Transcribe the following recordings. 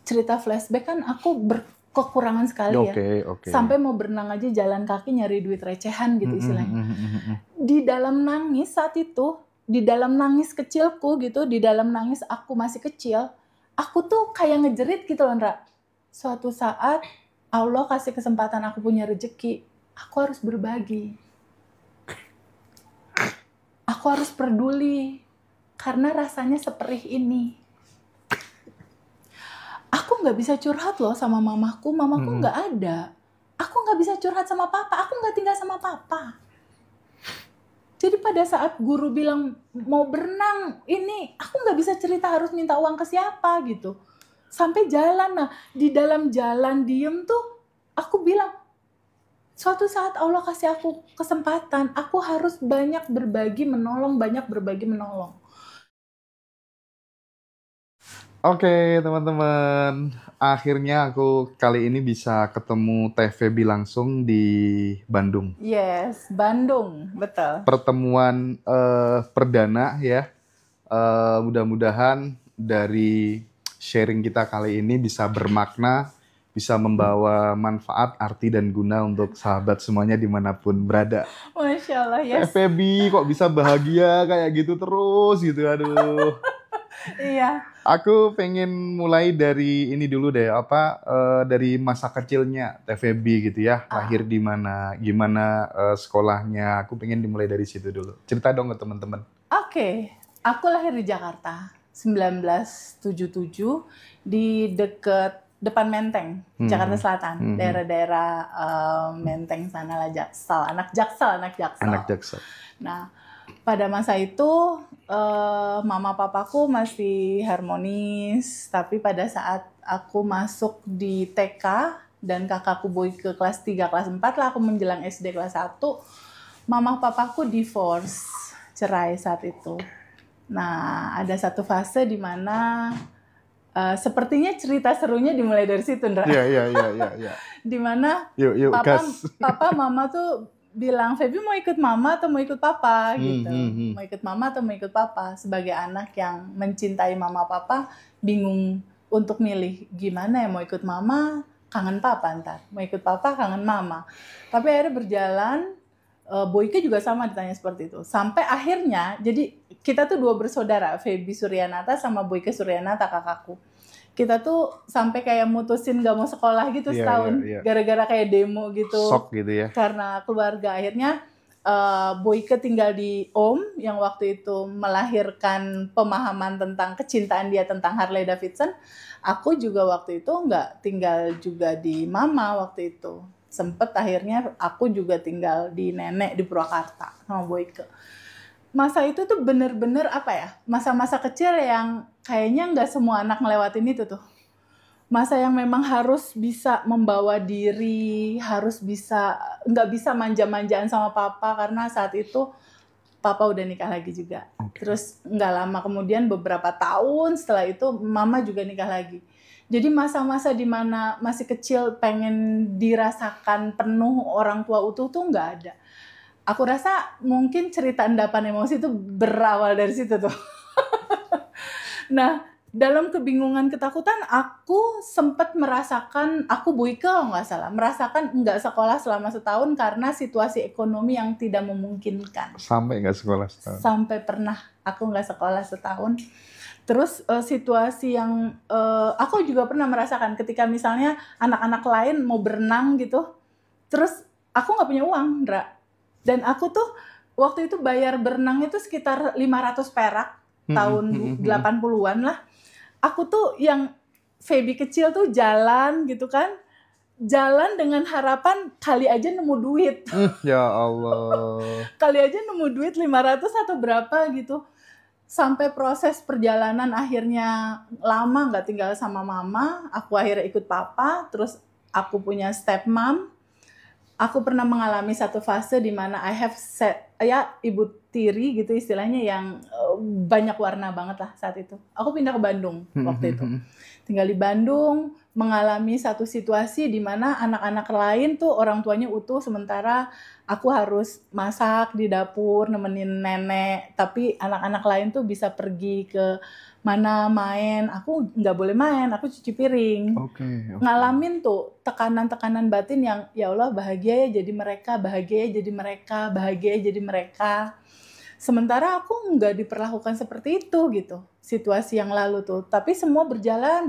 cerita flashback kan aku berkekurangan sekali ya. Sampai mau berenang aja jalan kaki nyari duit recehan gitu istilahnya. Di dalam nangis saat itu, di dalam nangis kecilku gitu, di dalam nangis aku masih kecil, aku tuh kayak ngejerit gitu loh, Ndra. Suatu saat Allah kasih kesempatan aku punya rezeki, aku harus berbagi. Aku harus peduli karena rasanya seperih ini. Aku nggak bisa curhat loh sama mamaku nggak ada. Aku nggak bisa curhat sama papa, aku nggak tinggal sama papa. Jadi pada saat guru bilang mau berenang, ini aku nggak bisa cerita harus minta uang ke siapa gitu. Sampai jalan, nah di dalam jalan diem tuh aku bilang, suatu saat Allah kasih aku kesempatan, aku harus banyak berbagi menolong. Oke, teman-teman, akhirnya aku kali ini bisa ketemu Teh Feby langsung di Bandung. Yes, Bandung, betul. Pertemuan perdana ya. Mudah-mudahan dari sharing kita kali ini bisa bermakna, bisa membawa manfaat, arti, dan guna untuk sahabat semuanya dimanapun berada. Masya Allah, Teh Feby kok bisa bahagia kayak gitu terus gitu, aduh. Iya. Aku pengen mulai dari ini dulu deh, dari masa kecilnya Teh Feby gitu ya, lahir di mana, gimana sekolahnya. Aku pengen dimulai dari situ dulu. Cerita dong ke teman-teman. Oke. Aku lahir di Jakarta 1977 di depan Menteng, Jakarta Selatan, daerah-daerah Menteng sana lah, anak Jaksel. Nah, pada masa itu mama papaku masih harmonis, tapi pada saat aku masuk di TK dan kakakku boy ke kelas 3, kelas 4 lah, aku menjelang SD kelas 1, mama papaku divorce, cerai saat itu. Nah, ada satu fase di mana sepertinya cerita serunya dimulai dari situ, Ndra. Iya. Di mana papa mama tuh bilang, Feby mau ikut mama atau mau ikut papa gitu. Mau ikut mama atau mau ikut papa. Sebagai anak yang mencintai mama papa, bingung untuk milih gimana ya, mau ikut mama, kangen papa ntar. Mau ikut papa, kangen mama. Tapi akhirnya berjalan, Boyke juga sama ditanya seperti itu. Sampai akhirnya, jadi kita tuh 2 bersaudara, Feby Suryanata sama Boyke Suryanata, kakakku. Kita tuh sampai kayak mutusin gak mau sekolah gitu setahun. Gara-gara kayak demo gitu. Sok gitu ya. Karena keluarga. Akhirnya Boyke tinggal di Om, yang waktu itu melahirkan pemahaman tentang kecintaan dia tentang Harley Davidson. Aku juga waktu itu nggak tinggal juga di Mama waktu itu. Sempet akhirnya aku juga tinggal di nenek di Purwakarta sama Boyke. Masa itu tuh bener-bener masa-masa kecil yang kayaknya nggak semua anak ngelewatin itu tuh. Masa yang memang harus bisa membawa diri, harus bisa, nggak bisa manja-manjaan sama papa, karena saat itu papa udah nikah lagi juga. Terus nggak lama kemudian, beberapa tahun setelah itu mama juga nikah lagi. Jadi masa-masa dimana masih kecil pengen dirasakan penuh orang tua utuh tuh nggak ada. Aku rasa mungkin cerita endapan emosi itu berawal dari situ tuh. Nah, dalam kebingungan ketakutan aku sempat merasakan, aku Boyke nggak salah, merasakan nggak sekolah selama setahun karena situasi ekonomi yang tidak memungkinkan. Sampai nggak sekolah setahun? Sampai pernah aku nggak sekolah setahun. Terus situasi yang aku juga pernah merasakan ketika misalnya anak-anak lain mau berenang gitu, terus aku nggak punya uang, Ndra. Dan aku tuh waktu itu bayar berenang itu sekitar 500 perak tahun 80-an lah. Aku tuh yang Feby kecil tuh jalan gitu kan, jalan dengan harapan kali aja nemu duit. Ya Allah. Kali aja nemu duit 500 atau berapa gitu. Sampai proses perjalanan akhirnya lama nggak tinggal sama mama, aku akhirnya ikut papa, terus aku punya stepmom. Aku pernah mengalami satu fase di mana I have ibu tiri gitu istilahnya, yang banyak warna banget lah saat itu. Aku pindah ke Bandung waktu itu. Tinggal di Bandung, mengalami satu situasi di mana anak-anak lain tuh orang tuanya utuh, sementara aku harus masak di dapur nemenin nenek, tapi anak-anak lain tuh bisa pergi ke mana main, aku nggak boleh main, aku cuci piring. Oke. Ngalamin tuh tekanan-tekanan batin yang ya Allah, bahagia ya jadi mereka, bahagia ya jadi mereka, bahagia ya jadi mereka. Sementara aku nggak diperlakukan seperti itu gitu, situasi yang lalu tuh. Tapi semua berjalan,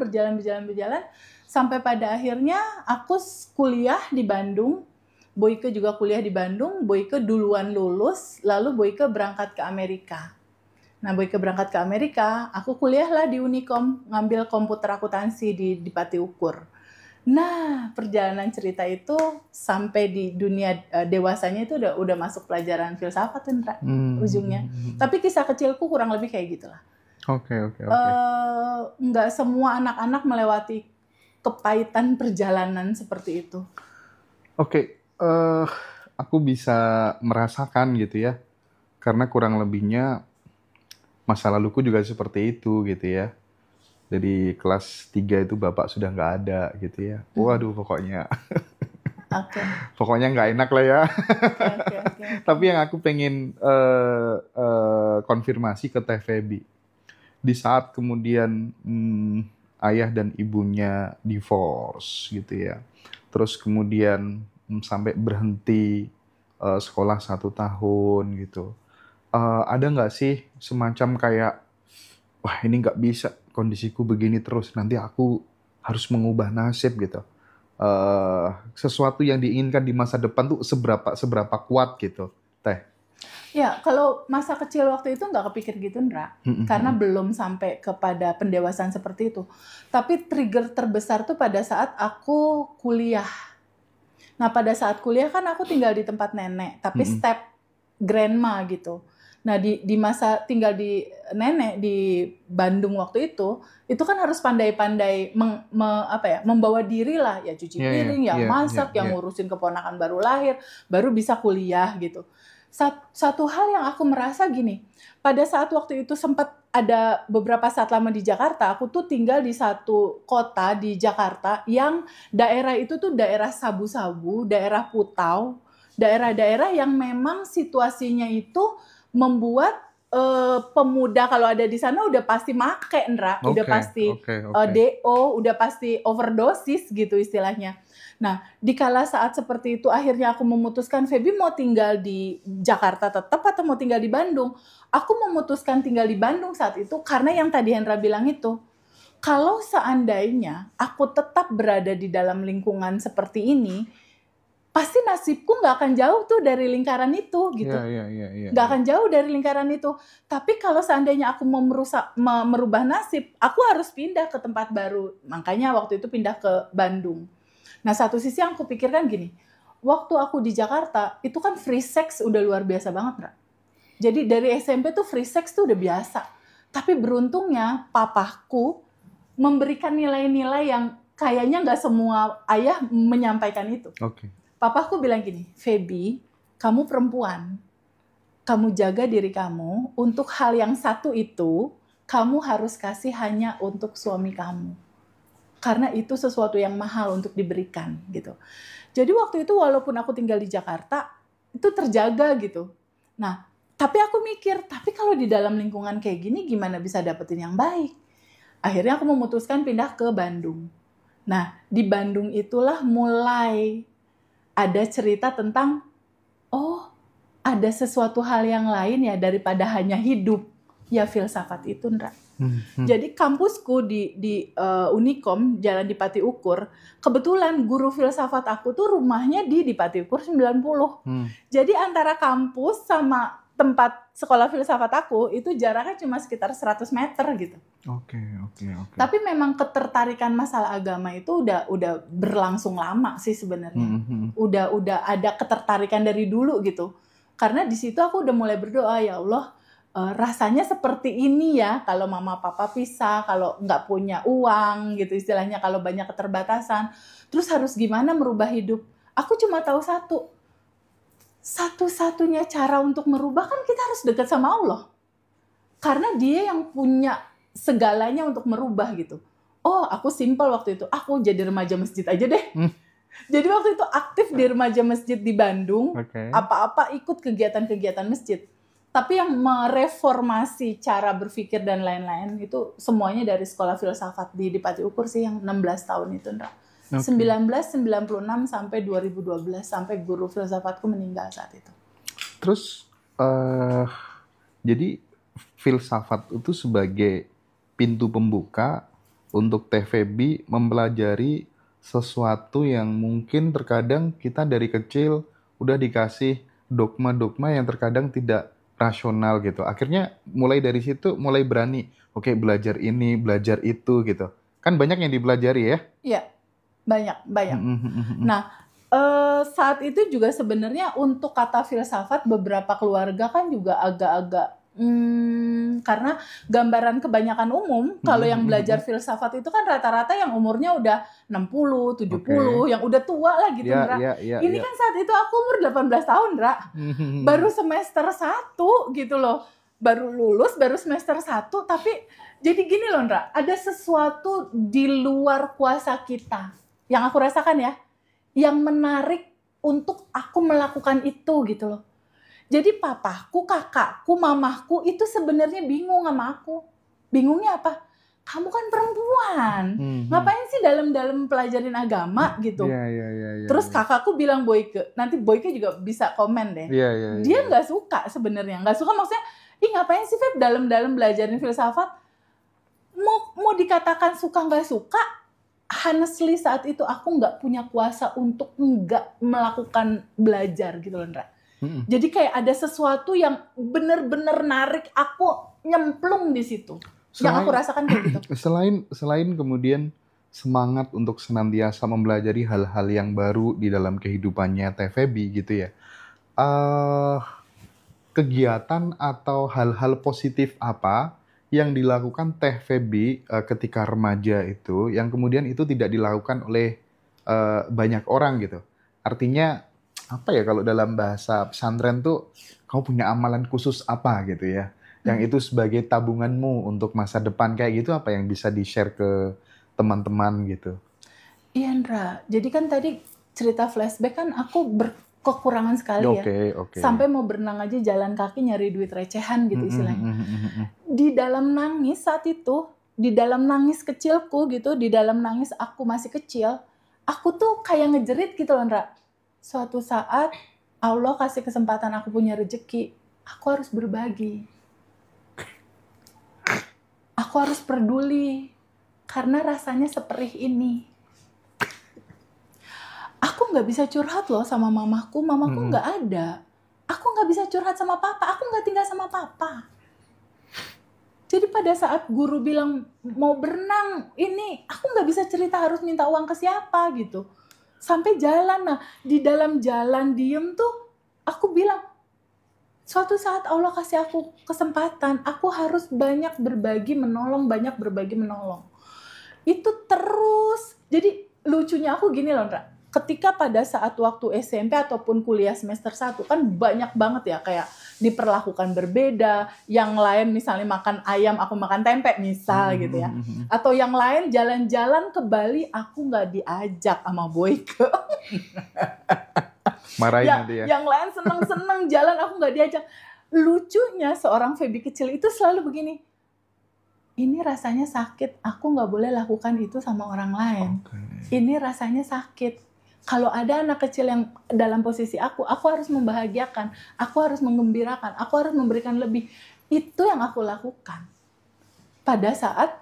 sampai pada akhirnya aku kuliah di Bandung. Boyke juga kuliah di Bandung, Boyke duluan lulus, lalu Boyke berangkat ke Amerika. Nah, Boyke berangkat ke Amerika, aku kuliahlah di Unicom, ngambil komputer akuntansi di Pati Ukur. Nah, perjalanan cerita itu sampai di dunia dewasanya itu udah masuk pelajaran filsafat Indra, ujungnya. Tapi kisah kecilku kurang lebih kayak gitulah. Oke. Nggak semua anak-anak melewati kepahitan perjalanan seperti itu. Oke, aku bisa merasakan gitu ya, karena kurang lebihnya masa laluku juga seperti itu gitu ya. Dari kelas 3 itu bapak sudah nggak ada gitu ya. Waduh, pokoknya pokoknya nggak enak lah ya. Oke. Tapi yang aku pengen konfirmasi ke Teh Feby, di saat kemudian ayah dan ibunya divorce gitu ya, terus kemudian sampai berhenti sekolah 1 tahun gitu, ada nggak sih semacam kayak, wah ini nggak bisa, kondisiku begini terus, nanti aku harus mengubah nasib gitu. Sesuatu yang diinginkan di masa depan tuh seberapa kuat gitu, Teh? Ya, kalau masa kecil waktu itu nggak kepikir gitu, Ndra. Karena belum sampai kepada pendewasaan seperti itu. Tapi trigger terbesar tuh pada saat aku kuliah. Nah, pada saat kuliah kan aku tinggal di tempat nenek, tapi step grandma gitu. Nah, di masa tinggal di nenek di Bandung waktu itu kan harus pandai-pandai membawa diri lah, ya cuci piring, yang masak, yang ngurusin keponakan baru lahir, baru bisa kuliah gitu. Satu hal yang aku merasa gini, pada saat waktu itu sempat ada beberapa saat lama di Jakarta, aku tuh tinggal di satu kota di Jakarta yang daerah itu tuh daerah sabu-sabu, daerah putau, daerah-daerah yang memang situasinya itu membuat pemuda kalau ada di sana udah pasti make, Ndra, udah pasti DO, udah pasti overdosis gitu istilahnya. Nah, di kala saat seperti itu akhirnya aku memutuskan, Feby mau tinggal di Jakarta tetap atau mau tinggal di Bandung? Aku memutuskan tinggal di Bandung saat itu karena yang tadi Hendra bilang itu, kalau seandainya aku tetap berada di dalam lingkungan seperti ini, pasti nasibku nggak akan jauh tuh dari lingkaran itu gitu. Nggak akan jauh dari lingkaran itu. Tapi kalau seandainya aku mau merubah nasib, aku harus pindah ke tempat baru. Makanya waktu itu pindah ke Bandung. Nah, satu sisi yang aku pikirkan gini, waktu aku di Jakarta, itu kan free sex udah luar biasa banget, Ra. Jadi dari SMP tuh free sex tuh udah biasa. Tapi beruntungnya papaku memberikan nilai-nilai yang kayaknya nggak semua ayah menyampaikan itu. Papaku bilang gini, Feby, kamu perempuan, kamu jaga diri kamu, untuk hal yang satu itu, kamu harus kasih hanya untuk suami kamu. Karena itu sesuatu yang mahal untuk diberikan gitu. Jadi waktu itu walaupun aku tinggal di Jakarta, itu terjaga gitu. Nah, tapi aku mikir, tapi kalau di dalam lingkungan kayak gini gimana bisa dapetin yang baik? Akhirnya aku memutuskan pindah ke Bandung. Nah, di Bandung itulah mulai ada cerita tentang, oh ada sesuatu hal yang lain ya daripada hanya hidup. Ya filsafat itu, Ndra. Jadi kampusku di Unicom, Jalan di Pati Ukur, kebetulan guru filsafat aku tuh rumahnya di Pati Ukur 90. Jadi antara kampus sama tempat sekolah filsafat aku itu jaraknya cuma sekitar 100 meter gitu. Oke. Tapi memang ketertarikan masalah agama itu udah berlangsung lama sih sebenarnya. Udah ada ketertarikan dari dulu gitu. Karena di situ aku udah mulai berdoa, ya Allah, rasanya seperti ini ya kalau mama papa pisah, kalau nggak punya uang gitu istilahnya, kalau banyak keterbatasan, terus harus gimana merubah hidup. Aku cuma tahu satu-satunya cara untuk merubah kan kita harus dekat sama Allah, karena Dia yang punya segalanya untuk merubah gitu. oh aku simpel waktu itu, aku jadi remaja masjid aja deh. Hmm. Jadi waktu itu aktif di remaja masjid di Bandung, Oke. apa-apa ikut kegiatan-kegiatan masjid. Tapi yang mereformasi cara berpikir dan lain-lain itu semuanya dari sekolah filsafat di Pati Ukur sih yang 16 tahun itu, Ndra. Oke. 1996 sampai 2012 sampai guru filsafatku meninggal saat itu. Terus jadi filsafat itu sebagai pintu pembuka untuk TVB mempelajari sesuatu yang mungkin terkadang kita dari kecil udah dikasih dogma-dogma yang terkadang tidak rasional gitu. Akhirnya mulai dari situ mulai berani, oke belajar ini, belajar itu gitu. Kan banyak yang dipelajari ya. Iya, banyak. Nah, saat itu juga sebenarnya untuk kata filsafat beberapa keluarga kan juga agak-agak karena gambaran kebanyakan umum kalau yang belajar filsafat itu kan rata-rata yang umurnya udah 60, 70, yang udah tua lah gitu, Ndra. Ini kan saat itu aku umur 18 tahun, Ndra. Baru semester 1 gitu loh. Baru lulus, baru semester 1, tapi jadi gini loh, Ndra. Ada sesuatu di luar kuasa kita yang aku rasakan ya, yang menarik untuk aku melakukan itu gitu loh. Jadi papaku, kakakku, mamahku itu sebenarnya bingung sama aku. Bingungnya apa? Kamu kan perempuan, ngapain sih dalam-dalam pelajarin agama gitu. Terus kakakku bilang Boyke, nanti Boyke juga bisa komen deh. Dia nggak suka sebenarnya, nggak suka maksudnya, ih ngapain sih Feb dalam-dalam belajarin filsafat? Mau dikatakan suka nggak suka, honestly saat itu aku nggak punya kuasa untuk nggak melakukan belajar gitu loh, Ndra. Jadi kayak ada sesuatu yang bener-bener narik aku nyemplung di situ. Yang aku rasakan kayak gitu. Selain kemudian semangat untuk senantiasa mempelajari hal-hal yang baru di dalam kehidupannya TVB gitu ya. Kegiatan atau hal-hal positif apa yang dilakukan TVB ketika remaja itu yang kemudian itu tidak dilakukan oleh banyak orang gitu. Artinya apa ya kalau dalam bahasa pesantren tuh kamu punya amalan khusus apa gitu ya yang itu sebagai tabunganmu untuk masa depan kayak gitu, apa yang bisa di-share ke teman-teman gitu? Iya, Ndra, jadi kan tadi cerita flashback kan aku berkekurangan sekali ya, sampai mau berenang aja jalan kaki nyari duit recehan gitu istilahnya. Di dalam nangis saat itu, di dalam nangis kecilku gitu, di dalam nangis aku masih kecil, aku tuh kayak ngejerit gitu loh, Ndra. Suatu saat Allah kasih kesempatan aku punya rezeki, aku harus berbagi. Aku harus peduli karena rasanya seperih ini. Aku nggak bisa curhat loh sama mamaku nggak ada. Aku nggak bisa curhat sama papa, aku nggak tinggal sama papa. Jadi pada saat guru bilang mau berenang, ini aku nggak bisa cerita harus minta uang ke siapa gitu. Sampai jalan, nah di dalam jalan diem tuh aku bilang, suatu saat Allah kasih aku kesempatan, aku harus banyak berbagi menolong. Itu terus, jadi lucunya aku gini loh, Ndra. Ketika pada saat waktu SMP ataupun kuliah semester 1, kan banyak banget ya kayak diperlakukan berbeda, yang lain misalnya makan ayam, aku makan tempe misal gitu ya. Atau yang lain jalan-jalan ke Bali, aku nggak diajak sama Boyke. Marahin ya, nanti ya. Yang lain seneng-seneng jalan, aku nggak diajak. Lucunya seorang Feby kecil itu selalu begini, ini rasanya sakit, aku nggak boleh lakukan itu sama orang lain. Ini rasanya sakit. Kalau ada anak kecil yang dalam posisi aku harus membahagiakan, aku harus menggembirakan, aku harus memberikan lebih. Itu yang aku lakukan. Pada saat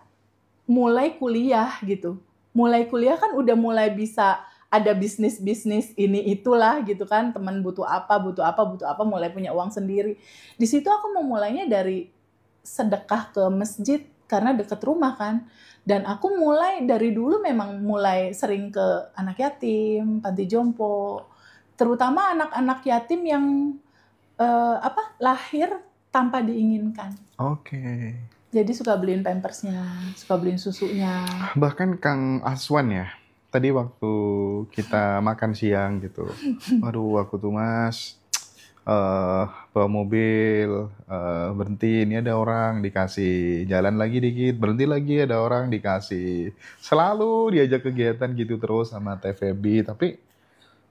mulai kuliah gitu. Mulai kuliah kan udah mulai bisa ada bisnis-bisnis ini itulah gitu kan. Teman butuh apa, mulai punya uang sendiri. Di situ aku memulainya dari sedekah ke masjid karena deket rumah kan. Dan aku mulai dari dulu memang mulai sering ke anak yatim, panti jompo, terutama anak-anak yatim yang lahir tanpa diinginkan. Jadi suka beliin pampersnya, suka beliin susunya. Bahkan Kang Aswan ya, tadi waktu kita makan siang gitu, aduh aku tuh Mas, bawa mobil, berhenti, ini ada orang, dikasih, jalan lagi dikit, berhenti lagi, ada orang, dikasih. Selalu diajak kegiatan gitu terus sama TVB.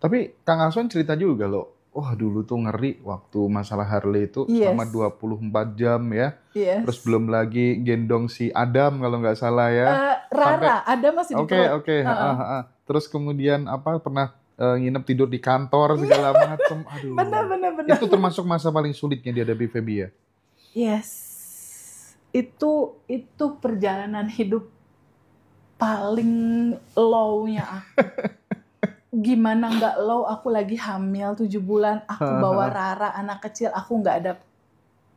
Tapi Kang Aswan cerita juga loh, wah dulu tuh ngeri waktu masalah Harley itu selama Yes, 24 jam ya. Terus yes. belum lagi gendong si Adam kalau nggak salah ya. Sampai, Rara, ada masih di oke, perut. oke, Heeh. Terus kemudian apa, pernah nginep tidur di kantor segala macem. Benar, Aduh, benar, benar. itu termasuk masa paling sulitnya dihadapi Feby ya. Yes, itu perjalanan hidup paling low-nya aku. Gimana nggak low? Aku lagi hamil 7 bulan, aku bawa Rara anak kecil, aku nggak ada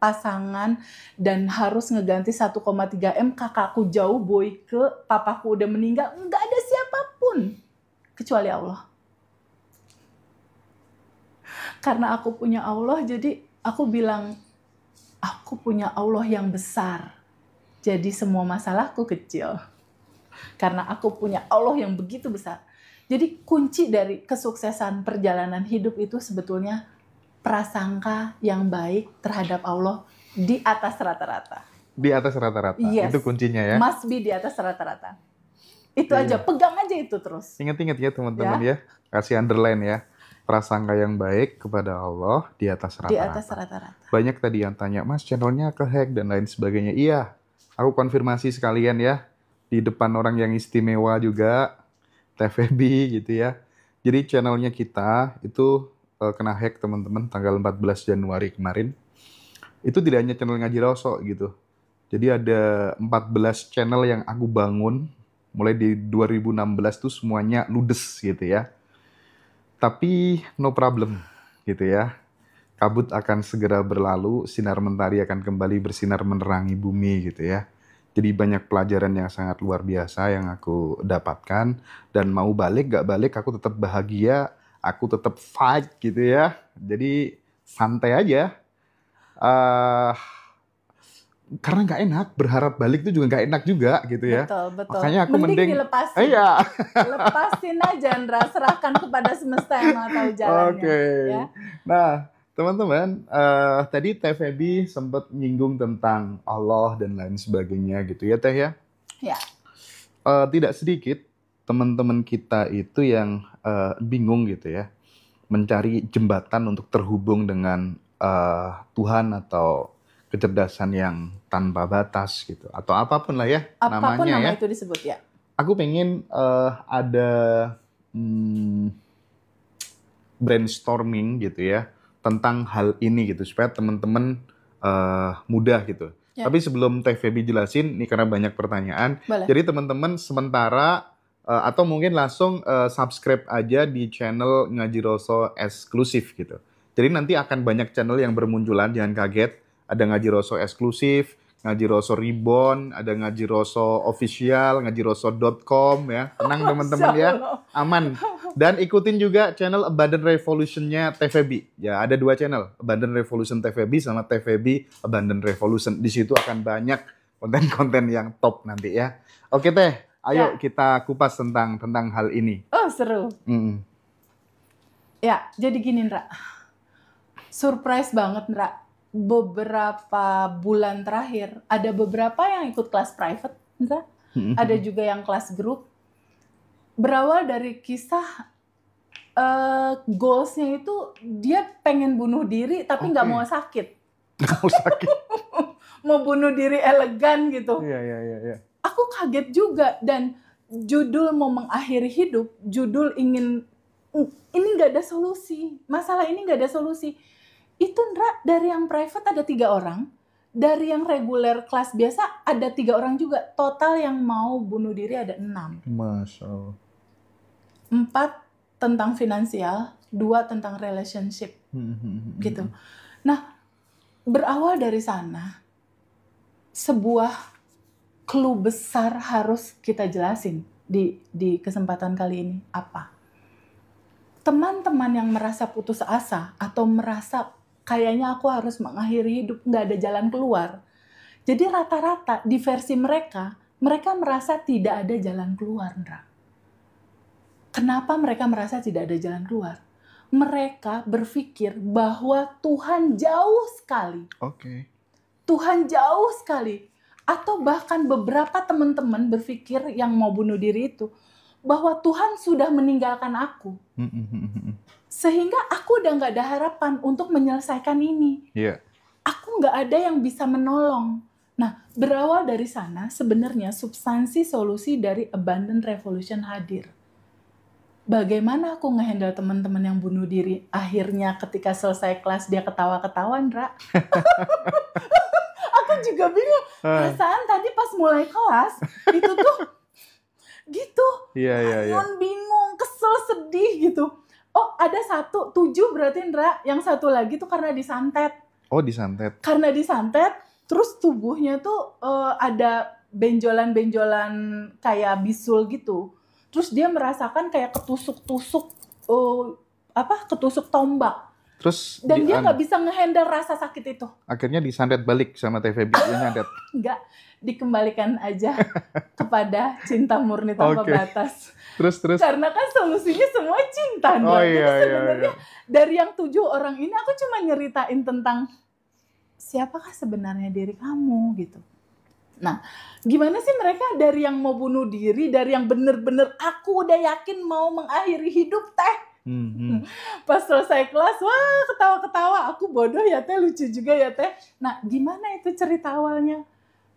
pasangan dan harus ngeganti 1,3 M. Kakakku jauh, Boyke, papaku udah meninggal, nggak ada siapapun kecuali Allah. Karena aku punya Allah, jadi aku bilang, aku punya Allah yang besar. Jadi semua masalahku kecil. Karena aku punya Allah yang begitu besar. Jadi kunci dari kesuksesan perjalanan hidup itu sebetulnya prasangka yang baik terhadap Allah di atas rata-rata. Di atas rata-rata, Yes, itu kuncinya ya. must be di atas rata-rata. Itu Iya. aja, pegang aja itu terus. Ingat-ingat ya teman-teman ya, kasih underline ya. Prasangka yang baik kepada Allah di atas Di atas rata-rata. rata-rata. Banyak tadi yang tanya, Mas channelnya kehack dan lain sebagainya. Iya, aku konfirmasi sekalian ya. Di depan orang yang istimewa juga, TVB gitu ya. Jadi channelnya kita itu kena hack teman-teman tanggal 14 Januari kemarin. Itu tidak hanya channel Ngaji Roso gitu. Jadi ada 14 channel yang aku bangun mulai di 2016 tuh semuanya ludes gitu ya. Tapi no problem gitu ya. Kabut akan segera berlalu, sinar mentari akan kembali bersinar menerangi bumi gitu ya. Jadi banyak pelajaran yang sangat luar biasa yang aku dapatkan. Dan mau balik, gak balik, aku tetap bahagia. Aku tetap fight gitu ya. Jadi santai aja. eh Karena gak enak, berharap balik itu juga gak enak juga gitu ya. Betul, betul. Makanya aku Mending dilepasin. Iya. Lepasin aja, Ndra. Serahkan kepada semesta yang mau tahu jalannya. Oke. Ya. Nah, teman-teman, tadi Teh Feby sempat nyinggung tentang Allah dan lain sebagainya gitu ya Teh ya. Ya. Tidak sedikit teman-teman kita itu yang bingung gitu ya, mencari jembatan untuk terhubung dengan Tuhan atau kecerdasan yang tanpa batas gitu, atau apapun lah ya Apapun namanya nama ya. itu disebut ya. Aku pengen ada brainstorming gitu ya tentang hal ini gitu supaya teman-teman mudah gitu. Ya. Tapi sebelum Teh Feby jelasin, ini karena banyak pertanyaan, Boleh. jadi teman-teman sementara atau mungkin langsung subscribe aja di channel Ngaji Roso eksklusif gitu. Jadi nanti akan banyak channel yang bermunculan, jangan kaget. Ada Ngaji Roso eksklusif, Ngaji Roso Reborn, ada Ngaji Roso official, ngajiroso.com ya. Tenang teman-teman ya, aman. Dan ikutin juga channel Abundant Revolution-nya TVB. Ya, ada 2 channel, Abundant Revolution TVB sama TVB Abundant Revolution. Di situ akan banyak konten-konten yang top nanti ya. Oke Teh, ayo kita kupas tentang hal ini. Oh, seru. Ya, jadi gini Ndra. Surprise banget Ndra. Beberapa bulan terakhir, ada beberapa yang ikut kelas private, Ndra. Ada juga yang kelas grup. Berawal dari kisah goals-nya itu dia pengen bunuh diri tapi nggak mau sakit. Nggak mau sakit. Mau bunuh diri elegan gitu. Iya. Aku kaget juga, dan judul mau mengakhiri hidup, judul ini nggak ada solusi. Masalah ini nggak ada solusi. Itu Ndra, dari yang private ada 3 orang, dari yang reguler kelas biasa ada 3 orang juga. Total yang mau bunuh diri ada 6. Masya Allah. 4 tentang finansial, 2 tentang relationship. Gitu. Nah, berawal dari sana, sebuah clue besar harus kita jelasin di kesempatan kali ini. Apa? Teman-teman yang merasa putus asa atau merasa kayaknya aku harus mengakhiri hidup, nggak ada jalan keluar. Jadi rata-rata di versi mereka merasa tidak ada jalan keluar, Ndra. Kenapa mereka merasa tidak ada jalan keluar? mereka berpikir bahwa Tuhan jauh sekali. Oke. Tuhan jauh sekali. Atau bahkan beberapa teman-teman berpikir yang mau bunuh diri itu, bahwa Tuhan sudah meninggalkan aku. Sehingga aku udah gak ada harapan untuk menyelesaikan ini. Iya. Aku gak ada yang bisa menolong. Nah, berawal dari sana sebenarnya substansi solusi dari Abundant Revolution hadir. Bagaimana aku ngehandle teman-teman yang bunuh diri? Akhirnya ketika selesai kelas dia ketawa-ketawa, Ndra. Aku juga bingung. Perasaan tadi pas mulai kelas, itu tuh gitu. Iya. Bingung, kesel, sedih gitu. Oh, ada 7 berarti, Ndra. Yang satu lagi tuh karena disantet. Oh, disantet. Karena disantet, terus tubuhnya tuh ada benjolan-benjolan kayak bisul gitu. Terus dia merasakan kayak ketusuk-tusuk ketusuk tombak. Terus dan dia nggak bisa ngehandle rasa sakit itu. Akhirnya disandet balik sama TVB, dia nyandet. Enggak, dikembalikan aja kepada cinta murni tanpa batas. Terus. Karena kan solusinya semua cinta. Oh iya. Sebenarnya dari yang 7 orang ini aku cuma nyeritain tentang siapakah sebenarnya diri kamu gitu. Nah, gimana sih mereka dari yang mau bunuh diri, dari yang bener-bener aku udah yakin mau mengakhiri hidup teh. Pas selesai kelas, wah ketawa-ketawa, aku bodoh ya teh, lucu juga ya teh. Nah, gimana itu cerita awalnya?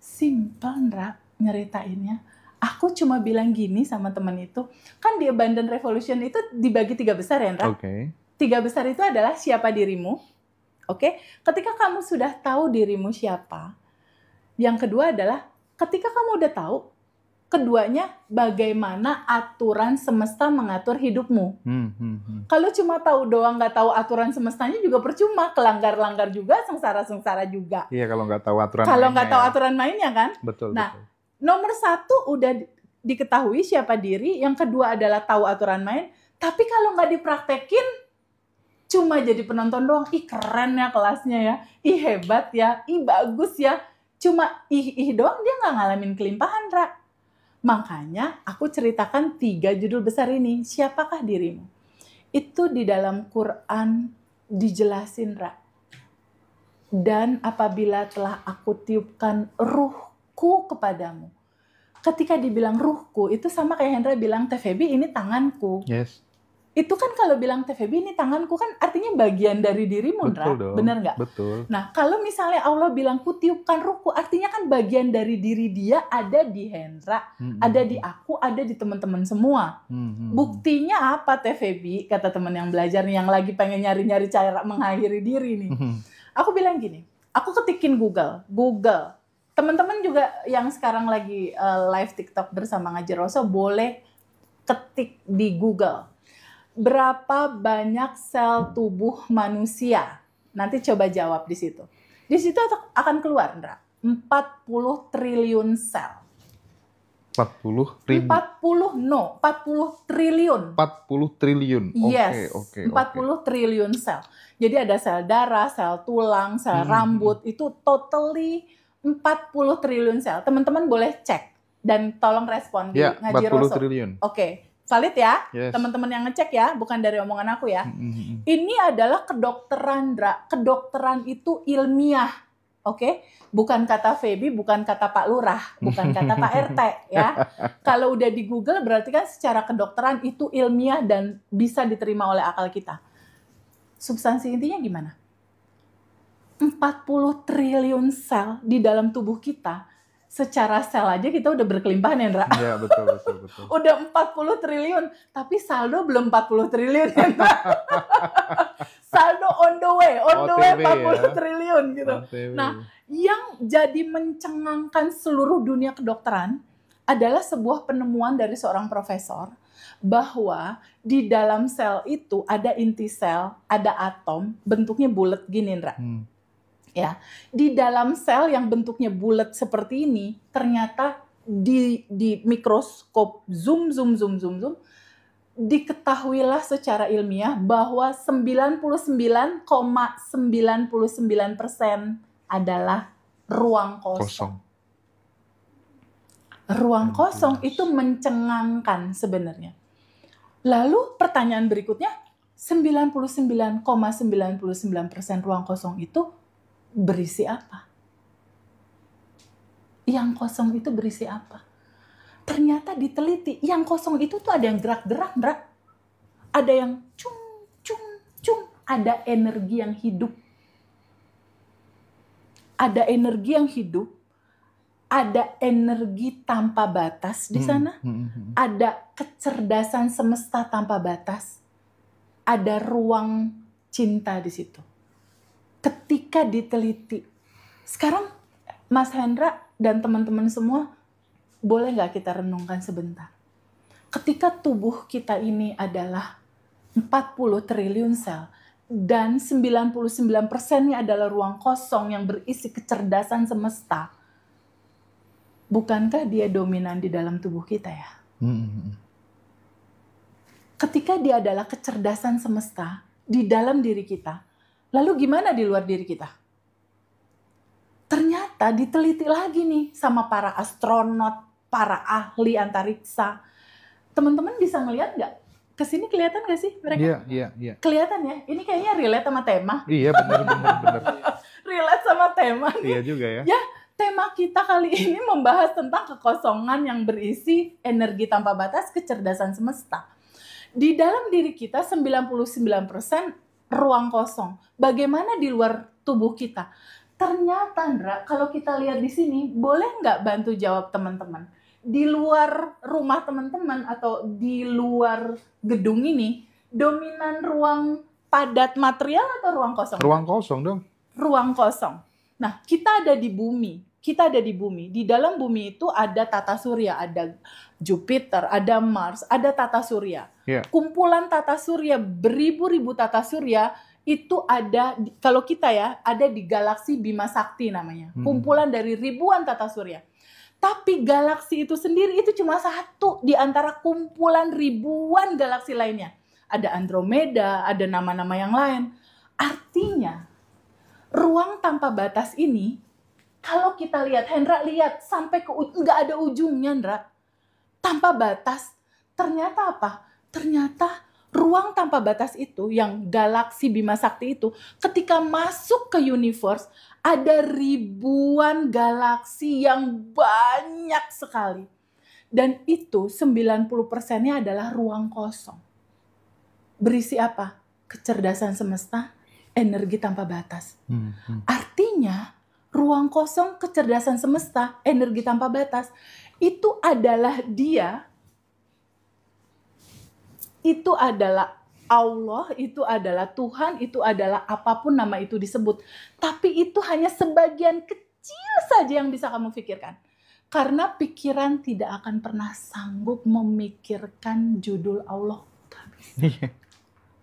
Simple, Ndra, nyeritainnya. Aku cuma bilang gini sama temen itu, kan di Abundant Revolution itu dibagi 3 besar ya, Ndra? Oke. 3 besar itu adalah siapa dirimu. Oke, ketika kamu sudah tahu dirimu siapa. Yang kedua adalah ketika kamu udah tahu, keduanya bagaimana aturan semesta mengatur hidupmu. Kalau cuma tahu doang nggak tahu aturan semestanya juga percuma, kelanggar-langgar juga, sengsara-sengsara juga. Iya, kalau nggak tahu aturan. Kalau nggak tahu aturan mainnya kan. Betul. Nah, nomor 1 udah diketahui siapa diri, yang kedua adalah tahu aturan main. Tapi kalau nggak dipraktekin, cuma jadi penonton doang. Ih keren ya kelasnya ya, ih hebat ya, ih bagus ya. Cuma ih doang, dia nggak ngalamin kelimpahan, Ra. Makanya aku ceritakan 3 judul besar ini. Siapakah dirimu? Itu di dalam Quran dijelasin, Ra. Dan apabila telah aku tiupkan ruhku kepadamu. Ketika dibilang ruhku, itu sama kayak Hendra bilang, TVB ini tanganku. Yes. Itu kan kalau bilang TVB ini tanganku kan artinya bagian dari dirimu, Ndra. Bener nggak? Betul. Nah, kalau misalnya Allah bilang kutiupkan ruhku, artinya kan bagian dari diri dia ada di Hendra, ada di aku, ada di teman-teman semua. Buktinya apa TVB? Kata teman yang belajar nih, yang lagi pengen nyari-nyari cara mengakhiri diri nih. Aku bilang gini, aku ketikin Google. Teman-teman juga yang sekarang lagi live TikTok bersama Ngaji Roso boleh ketik di Google. Berapa banyak sel tubuh manusia? Nanti coba jawab di situ. Di situ akan keluar, Ndra. 40 triliun sel. 40 ribu? 40 triliun. 40 triliun? Yes, Oke. 40 triliun sel. Jadi ada sel darah, sel tulang, sel rambut. Itu totally 40 triliun sel. Teman-teman boleh cek. Dan tolong respon di Ngaji Roso. 40 triliun. Oke. Valid ya, yes. Teman-teman yang ngecek ya, bukan dari omongan aku ya. Ini adalah kedokteran, Ndra. Kedokteran itu ilmiah, oke? Bukan kata Feby, bukan kata Pak Lurah, bukan kata Pak RT ya. Kalau udah di Google berarti kan secara kedokteran itu ilmiah dan bisa diterima oleh akal kita. Substansi intinya gimana? 40 triliun sel di dalam tubuh kita. Secara sel aja kita udah berkelimpahan ya, Ndra? Iya, betul. Udah 40 triliun, tapi saldo belum 40 triliun ya, Ndra? Saldo on the way 40 triliun gitu. OTW. Nah, yang jadi mencengangkan seluruh dunia kedokteran adalah sebuah penemuan dari seorang profesor bahwa di dalam sel itu ada inti sel, ada atom, bentuknya bulat gini, Ndra. Ya, di dalam sel yang bentuknya bulat seperti ini, ternyata di mikroskop zoom, diketahuilah secara ilmiah bahwa 99,99% adalah ruang kosong. Ruang kosong itu mencengangkan sebenarnya. Lalu pertanyaan berikutnya, 99,99% ruang kosong itu berisi apa? Yang kosong itu berisi apa? Ternyata diteliti, yang kosong itu tuh ada yang gerak-gerak, Ndra. Ada yang cung, cung, cung. Ada energi yang hidup. Ada energi yang hidup. Ada energi tanpa batas di sana. Ada kecerdasan semesta tanpa batas. Ada ruang cinta di situ. Ketika diteliti. Sekarang Mas Hendra dan teman-teman semua, boleh nggak kita renungkan sebentar? Ketika tubuh kita ini adalah 40 triliun sel, dan 99%-nya adalah ruang kosong yang berisi kecerdasan semesta, bukankah dia dominan di dalam tubuh kita ya? Ketika dia adalah kecerdasan semesta di dalam diri kita, lalu gimana di luar diri kita? Ternyata diteliti lagi nih sama para astronot, para ahli antariksa. Teman-teman bisa ngeliat nggak? Kesini kelihatan nggak sih mereka? Iya. Kelihatan ya? Ini kayaknya relate sama tema. Iya, benar. Relate sama tema nih. Iya juga ya. Ya, tema kita kali ini membahas tentang kekosongan yang berisi energi tanpa batas, kecerdasan semesta. Di dalam diri kita 99% ruang kosong. Bagaimana di luar tubuh kita? Ternyata, Ndra, kalau kita lihat di sini, boleh nggak bantu jawab teman-teman? Di luar rumah teman-teman atau di luar gedung ini, dominan ruang padat material atau ruang kosong? Ruang kosong dong. Ruang kosong. Nah, kita ada di bumi. Di dalam bumi itu ada tata surya, ada Jupiter, ada Mars, ada tata surya. Yeah. Kumpulan tata surya, beribu-ribu tata surya itu ada, kalau kita ya, ada di galaksi Bima Sakti namanya. Kumpulan dari ribuan tata surya. Tapi galaksi itu sendiri itu cuma satu di antara kumpulan ribuan galaksi lainnya. Ada Andromeda, ada nama-nama yang lain. Artinya, ruang tanpa batas ini, kalau kita lihat, Hendra lihat sampai ke nggak ada ujungnya, Hendra. Tanpa batas. Ternyata apa? Ternyata ruang tanpa batas itu, yang galaksi Bima Sakti itu, ketika masuk ke universe, ada ribuan galaksi yang banyak sekali. Dan itu 90%-nya adalah ruang kosong. Berisi apa? Kecerdasan semesta, energi tanpa batas. Artinya, ruang kosong, kecerdasan semesta, energi tanpa batas, itu adalah dia, itu adalah Allah, itu adalah Tuhan, itu adalah apapun nama itu disebut. Tapi itu hanya sebagian kecil saja yang bisa kamu pikirkan. Karena pikiran tidak akan pernah sanggup memikirkan judul Allah.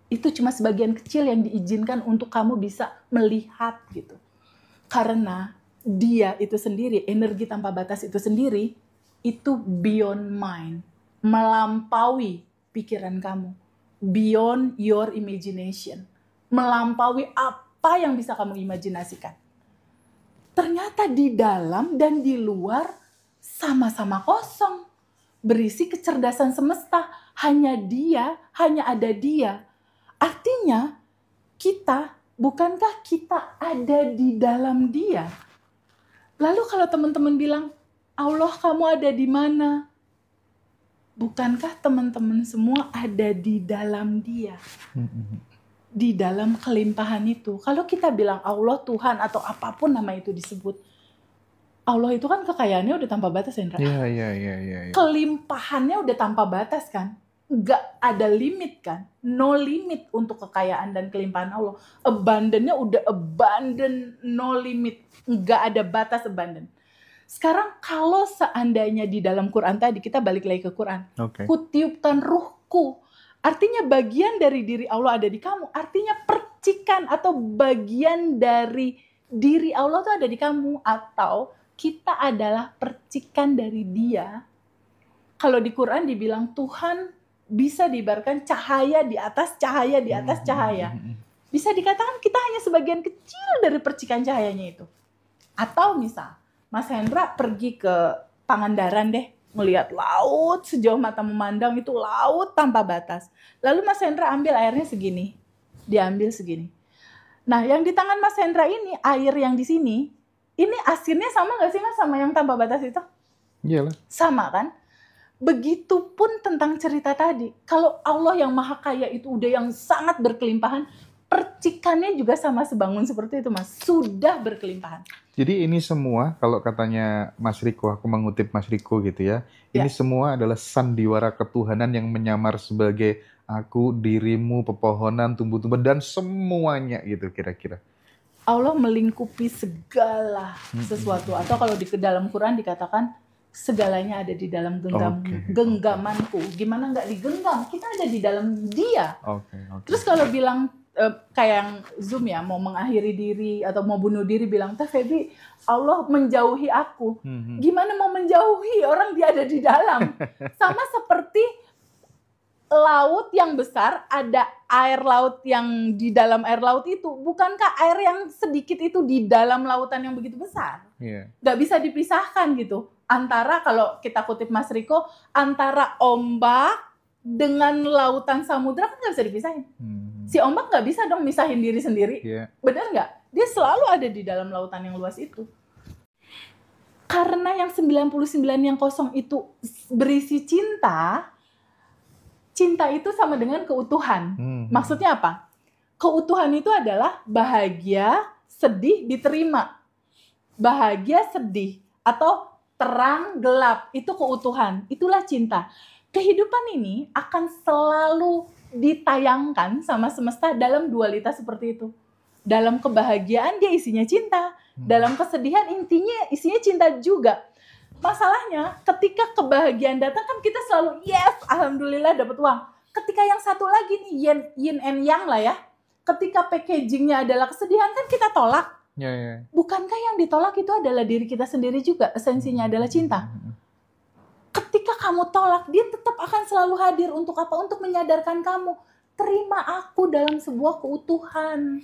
Itu cuma sebagian kecil yang diizinkan untuk kamu bisa melihat gitu. Karena dia itu sendiri, energi tanpa batas itu sendiri, itu beyond mind. Melampaui pikiran kamu. Beyond your imagination. Melampaui apa yang bisa kamu imajinasikan. Ternyata di dalam dan di luar sama-sama kosong. Berisi kecerdasan semesta. Hanya dia, hanya ada dia. Artinya kita, bukankah kita ada di dalam dia? Lalu kalau teman-teman bilang, Allah kamu ada di mana? Bukankah teman-teman semua ada di dalam dia? Di dalam kelimpahan itu. Kalau kita bilang Allah, Tuhan, atau apapun nama itu disebut, Allah itu kan kekayaannya udah tanpa batas, Hendra. Iya. Kelimpahannya udah tanpa batas kan? Nggak ada limit kan? No limit untuk kekayaan dan kelimpahan Allah. Abundance-nya udah abundant, no limit. Nggak ada batas abundant. Sekarang kalau seandainya di dalam Quran tadi, kita balik lagi ke Quran. Kutiupkan ruhku. Artinya bagian dari diri Allah ada di kamu. Artinya percikan atau bagian dari diri Allah itu ada di kamu. Atau kita adalah percikan dari dia. Kalau di Quran dibilang Tuhan bisa diibaratkan cahaya di atas cahaya di atas cahaya. Bisa dikatakan kita hanya sebagian kecil dari percikan cahayanya itu. Atau misal, Mas Hendra pergi ke Pangandaran deh. melihat laut sejauh mata memandang, itu laut tanpa batas. Lalu Mas Hendra ambil airnya segini, diambil segini. Nah, yang di tangan Mas Hendra ini, air yang di sini, ini asinnya sama nggak sih Mas sama yang tanpa batas itu? Iyalah. Sama kan? Begitupun tentang cerita tadi. Kalau Allah yang maha kaya itu udah yang sangat berkelimpahan, percikannya juga sama sebangun seperti itu Mas. Sudah berkelimpahan. Jadi ini semua, kalau katanya Mas Riko, aku mengutip Mas Riko gitu ya, ini semua adalah sandiwara ketuhanan yang menyamar sebagai aku, dirimu, pepohonan, tumbuh-tumbuhan, dan semuanya gitu kira-kira. Allah melingkupi segala sesuatu. Atau kalau di dalam Quran dikatakan, segalanya ada di dalam genggamanku. Gimana nggak digenggam? Kita ada di dalam dia. Terus kalau bilang kayak yang Zoom ya, mau mengakhiri diri atau mau bunuh diri, bilang, Teh Feby, Allah menjauhi aku. Gimana mau menjauhi? Orang dia ada di dalam. Sama seperti laut yang besar, ada air laut yang di dalam air laut itu. Bukankah air yang sedikit itu di dalam lautan yang begitu besar? Nggak bisa dipisahkan gitu. Antara, kalau kita kutip Mas Riko, antara ombak dengan lautan samudra kan nggak bisa dipisahin. Si ombak nggak bisa dong misahin diri sendiri. Benar nggak? Dia selalu ada di dalam lautan yang luas itu. Karena yang 99 yang kosong itu berisi cinta, cinta itu sama dengan keutuhan. Maksudnya apa? Keutuhan itu adalah bahagia, sedih, diterima. Bahagia, sedih, atau terang, gelap, itu keutuhan. Itulah cinta. Kehidupan ini akan selalu ditayangkan sama semesta dalam dualitas seperti itu. Dalam kebahagiaan dia isinya cinta. Dalam kesedihan intinya isinya cinta juga. Masalahnya ketika kebahagiaan datang kan kita selalu yes, alhamdulillah dapat uang. Ketika yang satu lagi nih yin and yang lah ya. Ketika packagingnya adalah kesedihan kan kita tolak. Bukankah yang ditolak itu adalah diri kita sendiri juga? Esensinya adalah cinta. Ketika kamu tolak, dia tetap akan selalu hadir untuk apa? Untuk menyadarkan kamu, terima aku dalam sebuah keutuhan.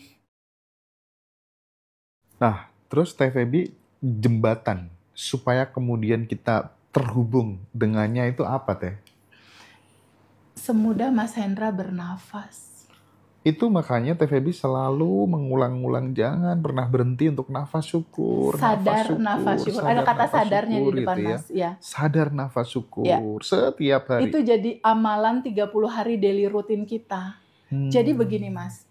Nah, terus Teh Feby, jembatan supaya kemudian kita terhubung dengannya itu apa Teh? Semudah Mas Hendra bernafas. Itu makanya Teh Feby selalu mengulang-ulang, jangan pernah berhenti untuk nafas syukur. Sadar nafas syukur. Ada kata sadarnya di depan gitu Mas. Ya. Sadar nafas syukur setiap hari. Itu jadi amalan 30 hari daily rutin kita. Jadi begini Mas.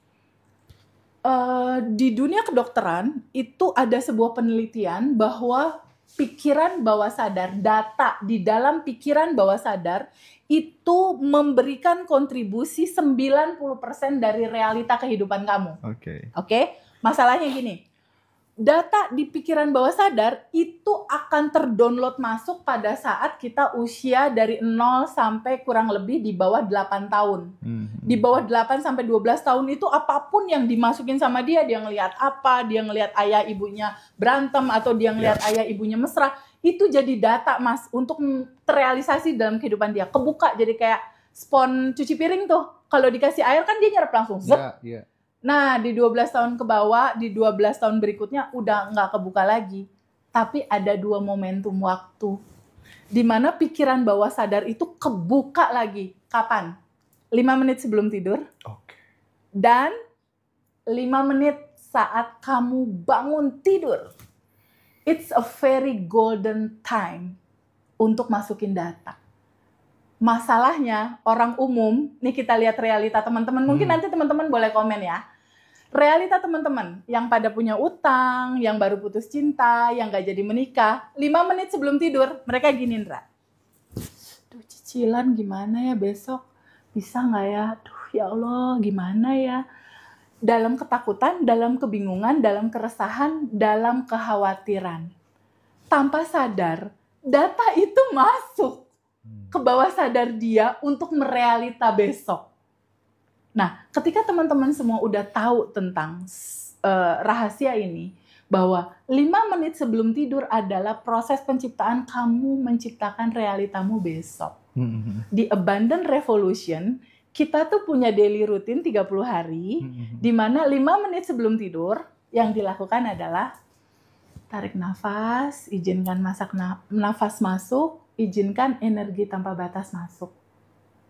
Di dunia kedokteran itu ada sebuah penelitian bahwa pikiran bawah sadar, data di dalam pikiran bawah sadar itu memberikan kontribusi 90% dari realita kehidupan kamu. Oke? Masalahnya gini, data di pikiran bawah sadar itu akan terdownload masuk pada saat kita usia dari 0 sampai kurang lebih di bawah 8 tahun. Di bawah 8 sampai 12 tahun itu apapun yang dimasukin sama dia ngelihat apa, dia ngelihat ayah ibunya berantem atau dia ngelihat ayah ibunya mesra, itu jadi data Mas untuk terrealisasi dalam kehidupan dia. Kebuka jadi kayak spon cuci piring tuh. Kalau dikasih air kan dia nyerap langsung. Nah, di 12 tahun ke bawah, di 12 tahun berikutnya udah nggak kebuka lagi. Tapi ada 2 momentum waktu. Di mana pikiran bawah sadar itu kebuka lagi. Kapan? 5 menit sebelum tidur. Dan 5 menit saat kamu bangun tidur. It's a very golden time untuk masukin data. Masalahnya orang umum, nih kita lihat realita teman-teman, mungkin nanti teman-teman boleh komen ya. Realita teman-teman yang pada punya utang, yang baru putus cinta, yang gak jadi menikah, 5 menit sebelum tidur, mereka gini, Ndra. Duh, cicilan gimana ya besok? Bisa gak ya? Duh, ya Allah, gimana ya? Dalam ketakutan, dalam kebingungan, dalam keresahan, dalam kekhawatiran. Tanpa sadar, data itu masuk ke bawah sadar dia untuk merealita besok. Nah, ketika teman-teman semua udah tahu tentang rahasia ini, bahwa 5 menit sebelum tidur adalah proses penciptaan kamu menciptakan realitamu besok. Di Abundant Revolution, kita tuh punya daily routine 30 hari, di mana 5 menit sebelum tidur, yang dilakukan adalah tarik nafas, izinkan nafas masuk, izinkan energi tanpa batas masuk.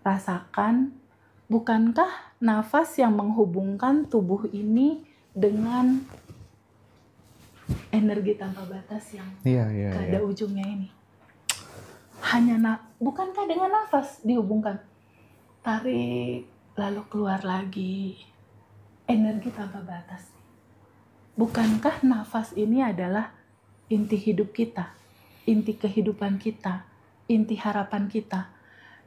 Rasakan, bukankah nafas yang menghubungkan tubuh ini dengan energi tanpa batas yang gak ada ujungnya ini? Bukankah dengan nafas dihubungkan? Tarik, lalu keluar lagi. Energi tanpa batas. Bukankah nafas ini adalah inti hidup kita, inti kehidupan kita, inti harapan kita?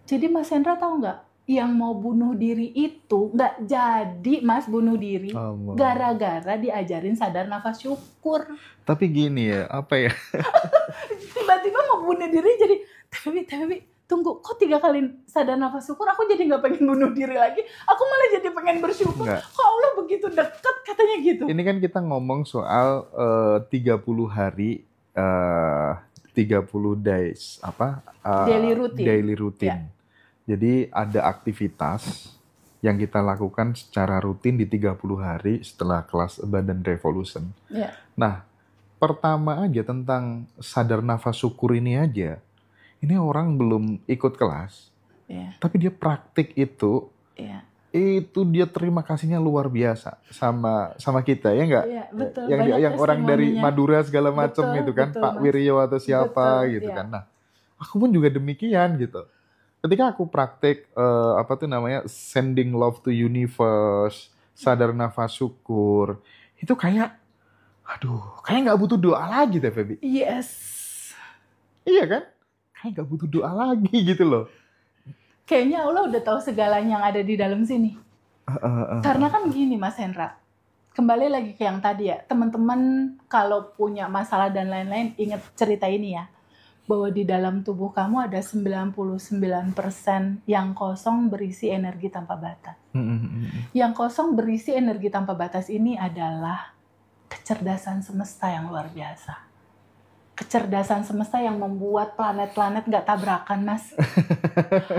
Jadi Mas Hendra tahu nggak, yang mau bunuh diri itu nggak jadi Mas bunuh diri, gara-gara diajarin sadar nafas syukur. Tapi gini ya, apa ya? Tiba-tiba mau bunuh diri jadi, tapi tunggu, kok 3 kali sadar nafas syukur, aku jadi nggak pengen bunuh diri lagi, aku malah jadi pengen bersyukur. Nggak. Kok Allah begitu dekat katanya gitu. Ini kan kita ngomong soal 30 hari, 30 days, daily routine. Ya. Jadi ada aktivitas yang kita lakukan secara rutin di 30 hari setelah kelas Badan Revolution. Ya. Nah, pertama aja tentang sadar nafas syukur ini aja, ini orang belum ikut kelas, tapi dia praktik itu, itu dia terima kasihnya luar biasa sama kita, ya nggak? Iya, betul. Yang orang dari Madura segala macam itu kan, betul, Pak Mas. Wiryo atau siapa Betul, gitu iya. kan. Nah, aku pun juga demikian gitu. Ketika aku praktik sending love to universe, sadar nafas syukur, itu kayak nggak butuh doa lagi deh, Feby. Yes. Iya kan? Kayak nggak butuh doa lagi gitu loh. Kayaknya Allah udah tahu segalanya yang ada di dalam sini. Karena kan gini Mas Hendra, kembali lagi ke yang tadi ya, teman-teman kalau punya masalah dan lain-lain, ingat cerita ini ya, bahwa di dalam tubuh kamu ada 99% yang kosong berisi energi tanpa batas. Yang kosong berisi energi tanpa batas ini adalah kecerdasan semesta yang luar biasa. Kecerdasan semesta yang membuat planet-planet gak tabrakan, Mas.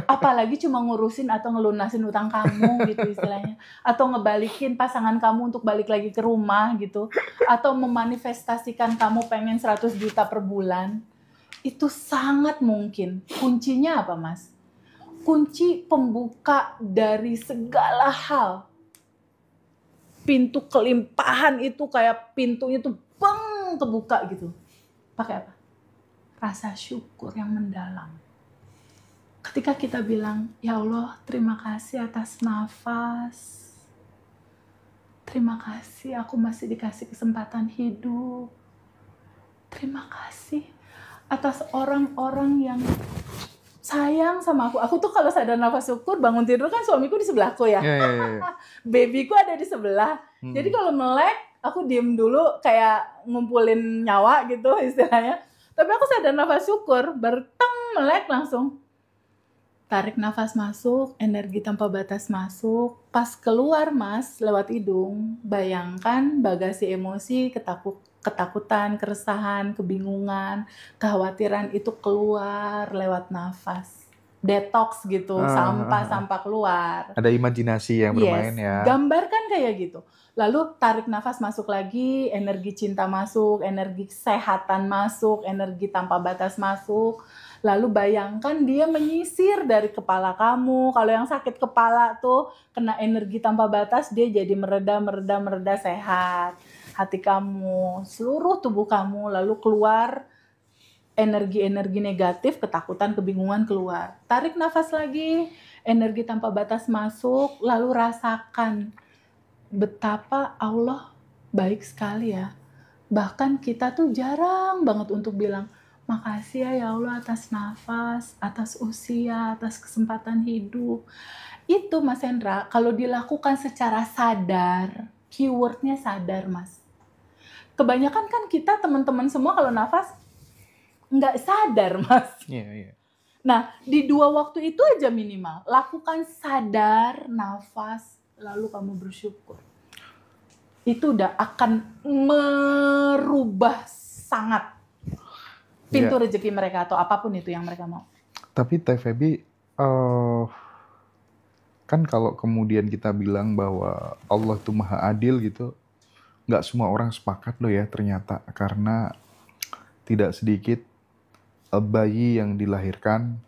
Apalagi cuma ngurusin atau ngelunasin utang kamu gitu istilahnya. Atau ngebalikin pasangan kamu untuk balik lagi ke rumah gitu. Atau memanifestasikan kamu pengen 100 juta per bulan. Itu sangat mungkin. Kuncinya apa, Mas? Kunci pembuka dari segala hal. Pintu kelimpahan itu kayak pintunya tuh beng kebuka gitu. Pakai apa? Rasa syukur yang mendalam. Ketika kita bilang, ya Allah, terima kasih atas nafas. Terima kasih aku masih dikasih kesempatan hidup. Terima kasih atas orang-orang yang sayang sama aku. Aku tuh kalau sadar nafas syukur, bangun tidur kan suamiku di sebelahku ya. Babyku ada di sebelah. Jadi kalau melek, aku diem dulu kayak ngumpulin nyawa gitu istilahnya. Tapi aku sadar nafas syukur, berteng melek langsung. Tarik nafas masuk, energi tanpa batas masuk. Pas keluar Mas, lewat hidung, bayangkan bagasi emosi, ketakutan, keresahan, kebingungan, kekhawatiran itu keluar lewat nafas. Detox gitu, sampah-sampah keluar. Ada imajinasi yang bermain ya. Gambarkan kayak gitu. Lalu tarik nafas masuk lagi, energi cinta masuk, energi kesehatan masuk, energi tanpa batas masuk. Lalu bayangkan dia menyisir dari kepala kamu. Kalau yang sakit kepala tuh kena energi tanpa batas, dia jadi mereda sehat. Hati kamu, seluruh tubuh kamu, lalu keluar energi-energi negatif, ketakutan, kebingungan keluar. Tarik nafas lagi, energi tanpa batas masuk, lalu rasakan betapa Allah baik sekali ya. Bahkan kita tuh jarang banget untuk bilang, makasih ya Allah atas nafas, atas usia, atas kesempatan hidup. Itu Mas Hendra, kalau dilakukan secara sadar, keywordnya sadar Mas. Kebanyakan kan kita teman-teman semua kalau nafas nggak sadar Mas. Iya. Nah, di 2 waktu itu aja minimal. Lakukan sadar, nafas, lalu kamu bersyukur. Itu udah akan merubah sangat pintu rezeki mereka atau apapun itu yang mereka mau. Tapi Teh Feby, kan kalau kemudian kita bilang bahwa Allah itu maha adil gitu, nggak semua orang sepakat loh ya ternyata. Karena tidak sedikit bayi yang dilahirkan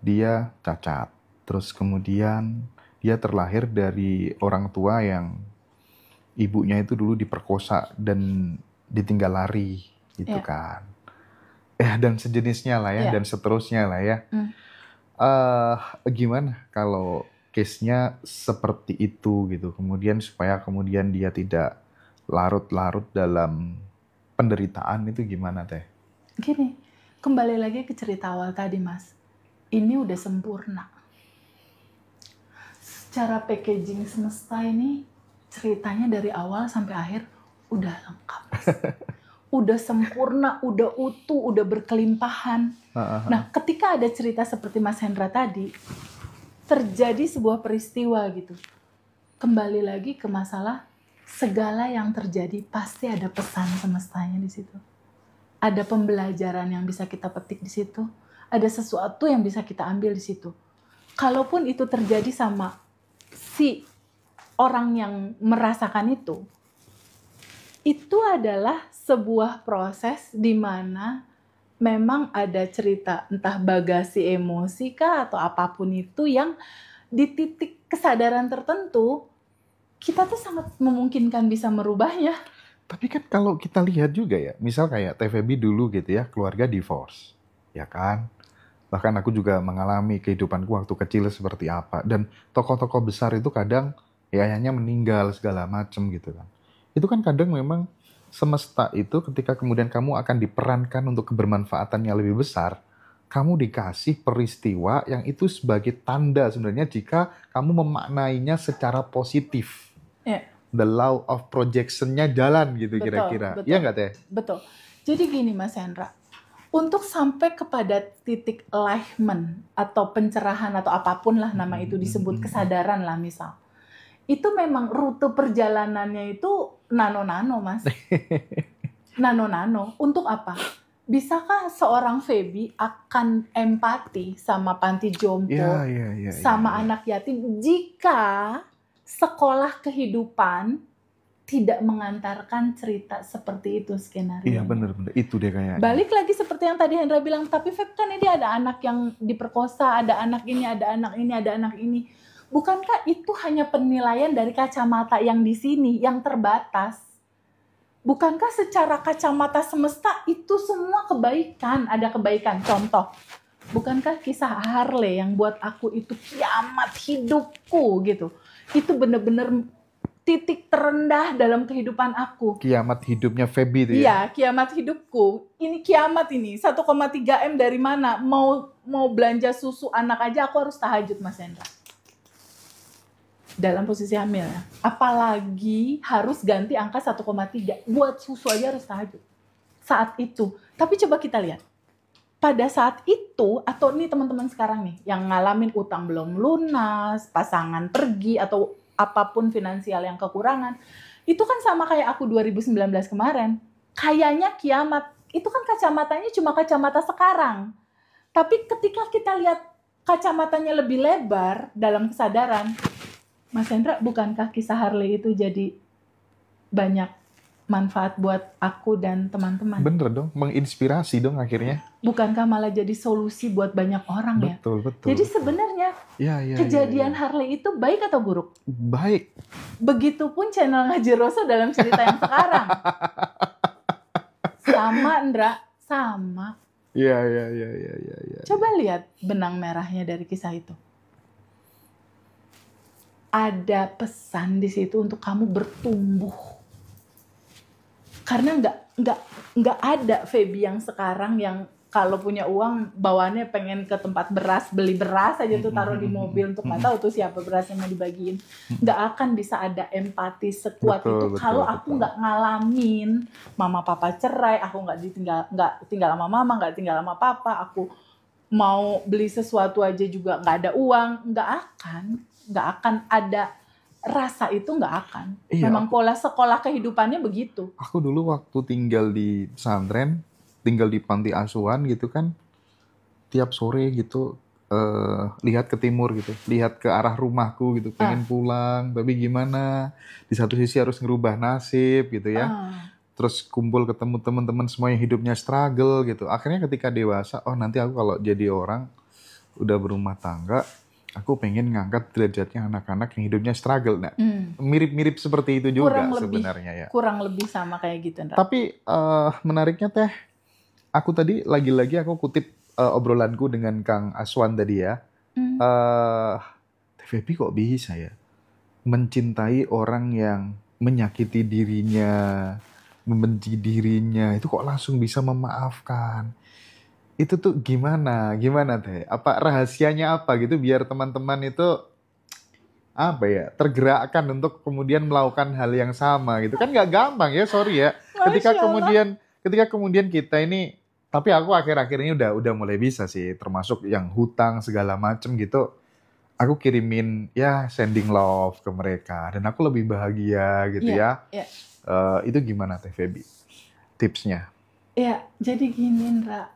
dia cacat. Terus kemudian dia terlahir dari orang tua yang ibunya itu dulu diperkosa dan ditinggal lari gitu Iya. kan. Dan sejenisnya lah ya, Iya. dan seterusnya lah ya. Gimana kalau case-nya seperti itu gitu, kemudian supaya kemudian dia tidak larut-larut dalam penderitaan itu gimana Teh? Gini, kembali lagi ke cerita awal tadi, Mas. Ini udah sempurna. Secara packaging semesta ini, ceritanya dari awal sampai akhir udah lengkap, Mas. Udah sempurna, udah utuh, udah berkelimpahan. Nah, ketika ada cerita seperti Mas Hendra tadi, terjadi sebuah peristiwa gitu. Kembali lagi ke masalah segala yang terjadi pasti ada pesan semestanya di situ. Ada pembelajaran yang bisa kita petik di situ. Ada sesuatu yang bisa kita ambil di situ. Kalaupun itu terjadi sama si orang yang merasakan itu adalah sebuah proses di mana memang ada cerita, entah bagasi emosi kah atau apapun itu yang di titik kesadaran tertentu kita tuh sangat memungkinkan bisa merubahnya. Tapi kan kalau kita lihat juga ya, misal kayak TVB dulu gitu ya, keluarga divorce, ya kan? Bahkan aku juga mengalami kehidupanku waktu kecil seperti apa. Dan tokoh-tokoh besar itu kadang ya ayahnya meninggal segala macem gitu kan. Itu kan kadang memang semesta itu ketika kemudian kamu akan diperankan untuk kebermanfaatan yang lebih besar, kamu dikasih peristiwa yang itu sebagai tanda sebenarnya jika kamu memaknainya secara positif. Ya. The law of projection-nya jalan gitu Betul, kira-kira. betul. Iya nggak Teh? Betul. Jadi gini Mas Hendra, untuk sampai kepada titik enlightenment atau pencerahan atau apapun lah nama itu disebut, kesadaran lah misal, itu memang rute perjalanannya itu nano-nano Mas. Nano-nano. Untuk apa? Bisakah seorang Feby akan empati sama panti jompo, sama anak yatim jika sekolah kehidupan tidak mengantarkan cerita seperti itu skenario? Iya benar-benar itu deh kayaknya. Balik lagi seperti yang tadi Hendra bilang, tapi Feb kan ini ada anak yang diperkosa, ada anak ini, ada anak ini, ada anak ini. Bukankah itu hanya penilaian dari kacamata yang di sini, yang terbatas? Bukankah secara kacamata semesta itu semua kebaikan, ada kebaikan? Contoh, bukankah kisah Harley yang buat aku itu kiamat hidupku gitu? Itu benar-benar titik terendah dalam kehidupan aku. Kiamat hidupnya Feby itu ya? Iya, kiamat hidupku. Ini kiamat ini. 1,3 M dari mana? Mau belanja susu anak aja aku harus tahajud Mas Hendra. Dalam posisi hamil ya. Apalagi harus ganti angka 1,3. Buat susu aja harus tahajud. Saat itu. Tapi coba kita lihat. Pada saat itu, atau nih teman-teman sekarang nih, yang ngalamin utang belum lunas, pasangan pergi, atau apapun finansial yang kekurangan, itu kan sama kayak aku 2019 kemarin. Kayaknya kiamat. Itu kan kacamatanya cuma kacamata sekarang. Tapi ketika kita lihat kacamatanya lebih lebar dalam kesadaran, Mas Hendra, bukankah kisah Harley itu jadi banyak manfaat buat aku dan teman-teman? Bener dong, menginspirasi dong akhirnya. Bukankah malah jadi solusi buat banyak orang ya? Betul. Jadi sebenarnya kejadian Harley itu baik atau buruk? Baik. Begitupun channel Ngaji Roso dalam cerita yang sekarang. Sama, Ndra, sama. Iya. Coba lihat benang merahnya dari kisah itu. Ada pesan di situ untuk kamu bertumbuh. Karena nggak ada Feby yang sekarang yang kalau punya uang bawaannya pengen ke tempat beras, beli beras aja tuh taruh di mobil untuk nggak tahu tuh siapa beras yang mau dibagiin. Nggak akan bisa ada empati sekuat itu kalau aku nggak ngalamin mama papa cerai, aku nggak tinggal sama mama, nggak tinggal sama papa, aku mau beli sesuatu aja juga nggak ada uang, nggak akan ada rasa itu, nggak akan. Memang pola sekolah kehidupannya begitu. Aku dulu waktu tinggal di pesantren, tinggal di panti asuhan gitu kan, tiap sore gitu lihat ke timur gitu, lihat ke arah rumahku gitu, pengen pulang, tapi gimana? Di satu sisi harus ngerubah nasib gitu ya. terus kumpul ketemu teman-teman semua yang hidupnya struggle gitu. Akhirnya ketika dewasa, oh nanti aku kalau jadi orang udah berumah tangga, aku pengen ngangkat derajatnya anak-anak yang hidupnya struggle. Nah, mirip-mirip seperti itu juga sebenarnya ya. Kurang lebih sama kayak gitu, Ndra. Tapi menariknya Teh, aku tadi lagi-lagi aku kutip obrolanku dengan Kang Aswan tadi ya. Teh Febi kok bisa ya mencintai orang yang menyakiti dirinya, membenci dirinya, itu kok langsung bisa memaafkan. Itu tuh gimana Teh? Apa rahasianya apa gitu biar teman-teman itu apa ya tergerakkan untuk kemudian melakukan hal yang sama gitu kan nggak gampang ya, sorry ya. Ketika kemudian kita ini, tapi aku akhir-akhir ini udah mulai bisa sih, termasuk yang hutang segala macem gitu. Aku kirimin ya sending love ke mereka dan aku lebih bahagia gitu ya. Itu gimana Teh Febi? Tipsnya? Ya, jadi gini Ndra.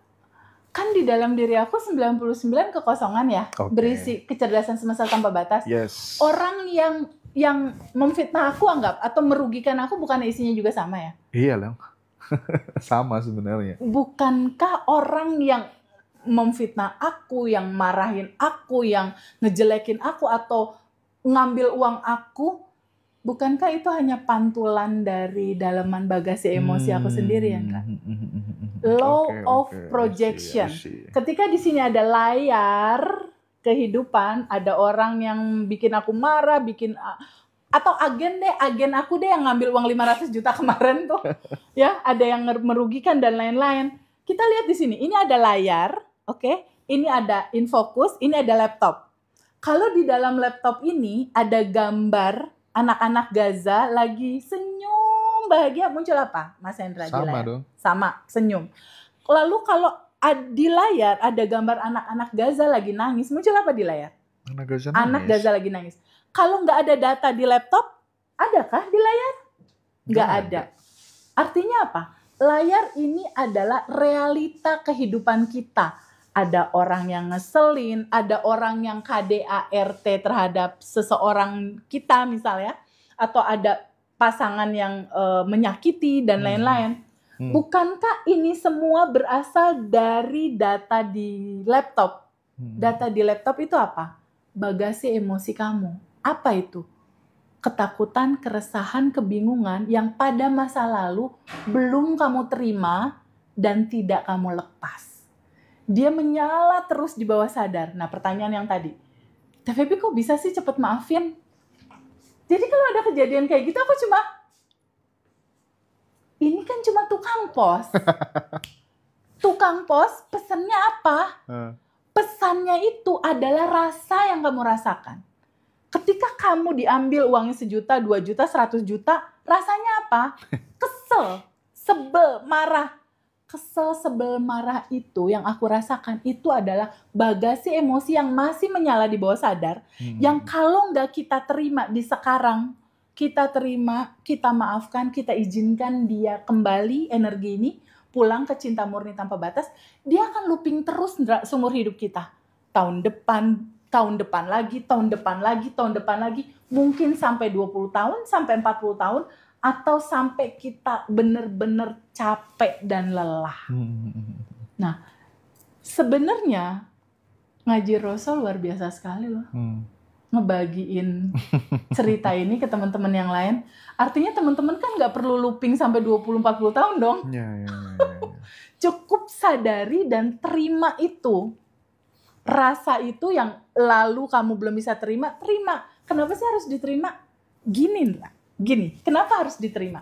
Kan di dalam diri aku 99 kekosongan ya, berisi kecerdasan semesta tanpa batas. Yes. Orang yang memfitnah aku anggap atau merugikan aku bukan isinya juga sama ya? Iya lah, sama sebenarnya. Bukankah orang yang memfitnah aku, yang marahin aku, yang ngejelekin aku atau ngambil uang aku, bukankah itu hanya pantulan dari dalaman bagasi emosi aku sendiri ya kan? Law of projection. Ketika di sini ada layar kehidupan, ada orang yang bikin aku marah, atau agen aku deh yang ngambil uang 500 juta kemarin tuh. Ya, ada yang merugikan dan lain-lain. Kita lihat di sini, ini ada layar, oke? Ini ada infocus, ini ada laptop. Kalau di dalam laptop ini ada gambar anak-anak Gaza lagi senyum bahagia, muncul apa, Mas Hendra? Sama di layar? Dong. Sama, senyum. Lalu kalau di layar ada gambar anak-anak Gaza lagi nangis, muncul apa di layar? Anak Gaza lagi nangis. Kalau nggak ada data di laptop, adakah di layar? Nggak ada. Artinya apa? Layar ini adalah realita kehidupan kita. Ada orang yang ngeselin, ada orang yang KDART terhadap seseorang kita misalnya, atau ada pasangan yang menyakiti dan lain-lain. Bukankah ini semua berasal dari data di laptop? Data di laptop itu apa? Bagasi emosi kamu. Apa itu? Ketakutan, keresahan, kebingungan yang pada masa lalu belum kamu terima dan tidak kamu lepas. Dia menyala terus di bawah sadar. Nah, pertanyaan yang tadi, Teh Febi kok bisa sih cepet maafin? Jadi kalau ada kejadian kayak gitu, aku cuma, ini kan cuma tukang pos. Tukang pos, pesannya apa? Pesannya itu adalah rasa yang kamu rasakan. Ketika kamu diambil uangnya 1 juta, 2 juta, 100 juta, rasanya apa? Kesel, sebel, marah. Kesel, sebel, marah itu yang aku rasakan itu adalah bagasi emosi yang masih menyala di bawah sadar. Yang kalau nggak kita terima di sekarang, kita terima, kita maafkan, kita izinkan dia kembali energi ini, pulang ke cinta murni tanpa batas, dia akan looping terus seumur hidup kita. Tahun depan lagi, mungkin sampai 20 tahun, sampai 40 tahun, atau sampai kita benar-benar capek dan lelah. Nah, sebenarnya ngaji Rasul luar biasa sekali loh. Ngebagiin cerita ini ke teman-teman yang lain. Artinya teman-teman kan nggak perlu looping sampai 20-40 tahun dong. Cukup sadari dan terima itu. Rasa itu yang lalu kamu belum bisa terima. Kenapa sih harus diterima? Gini, kenapa harus diterima?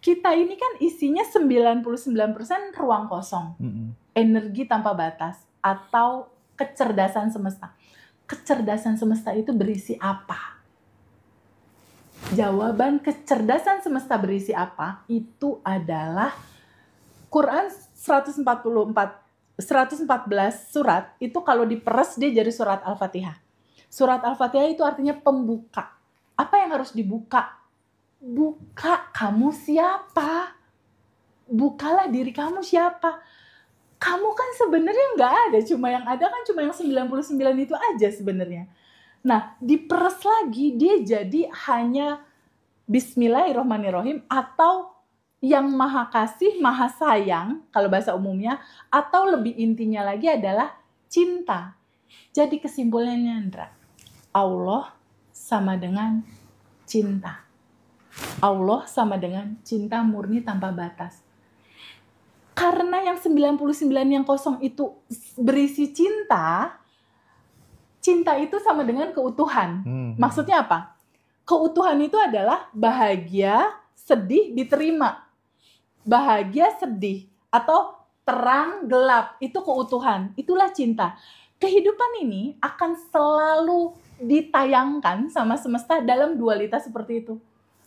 Kita ini kan isinya 99% ruang kosong. Energi tanpa batas atau kecerdasan semesta. Kecerdasan semesta itu berisi apa? Jawaban kecerdasan semesta berisi apa? Itu adalah Quran 114 surat, itu kalau diperes dia jadi surat Al-Fatihah. Surat Al-Fatihah itu artinya pembuka. Apa yang harus dibuka? Buka kamu siapa? Bukalah diri kamu siapa? Kamu kan sebenarnya nggak ada, yang ada kan cuma yang 99 itu aja sebenarnya. Nah, diperes lagi dia jadi hanya Bismillahirrahmanirrahim atau yang maha kasih, maha sayang, kalau bahasa umumnya, atau lebih intinya lagi adalah cinta. Jadi kesimpulannya, Andra, Allah sama dengan cinta. Allah sama dengan cinta murni tanpa batas. Karena yang 99 yang kosong itu berisi cinta, cinta itu sama dengan keutuhan. Maksudnya apa? Keutuhan itu adalah bahagia, sedih, diterima. Bahagia, sedih, atau terang, gelap, itu keutuhan. Itulah cinta. Kehidupan ini akan selalu ditayangkan sama semesta dalam dualitas seperti itu.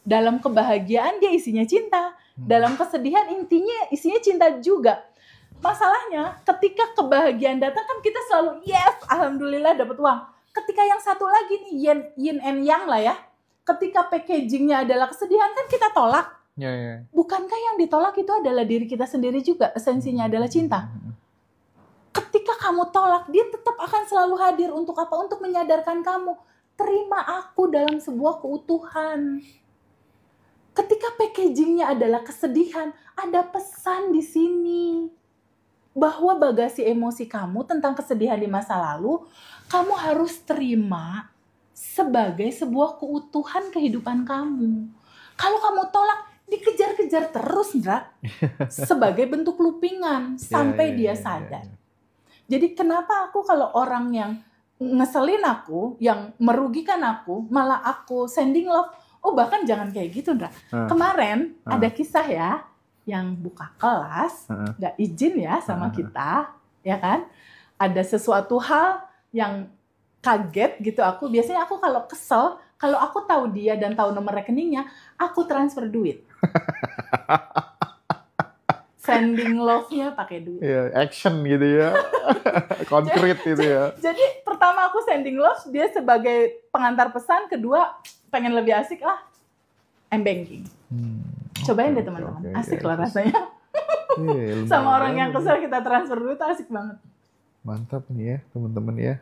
Dalam kebahagiaan dia isinya cinta. Dalam kesedihan intinya isinya cinta juga. Masalahnya ketika kebahagiaan datang kan kita selalu yes, alhamdulillah dapat uang. Ketika yang satu lagi nih yin and yang lah ya. Ketika packagingnya adalah kesedihan kan kita tolak. Ya. Bukankah yang ditolak itu adalah diri kita sendiri juga? Esensinya adalah cinta. Ketika kamu tolak, dia tetap akan selalu hadir untuk apa? Untuk menyadarkan kamu, terima aku dalam sebuah keutuhan. Ketika packagingnya adalah kesedihan, ada pesan di sini bahwa bagasi emosi kamu tentang kesedihan di masa lalu, kamu harus terima sebagai sebuah keutuhan kehidupan kamu. Kalau kamu tolak, dikejar-kejar terus, Ndra, sebagai bentuk loopingan sampai dia sadar. Jadi kenapa aku kalau orang yang ngeselin aku, yang merugikan aku, malah aku sending love, oh bahkan jangan kayak gitu, Ndra. Kemarin ada kisah ya, yang buka kelas, nggak izin ya sama kita, ya kan? Ada sesuatu hal yang kaget gitu aku. Biasanya aku kalau kesel, kalau aku tahu dia dan tahu nomor rekeningnya, aku transfer duit. Sending love-nya pakai duit. Ya, action gitu ya. Konkret gitu ya. Jadi pertama aku sending love, dia sebagai pengantar pesan, kedua pengen lebih asik lah, M-banking. Cobain deh teman-teman, asik lah rasanya. Sama orang yang kesel kita transfer duit, asik banget. Mantap nih ya teman-teman ya.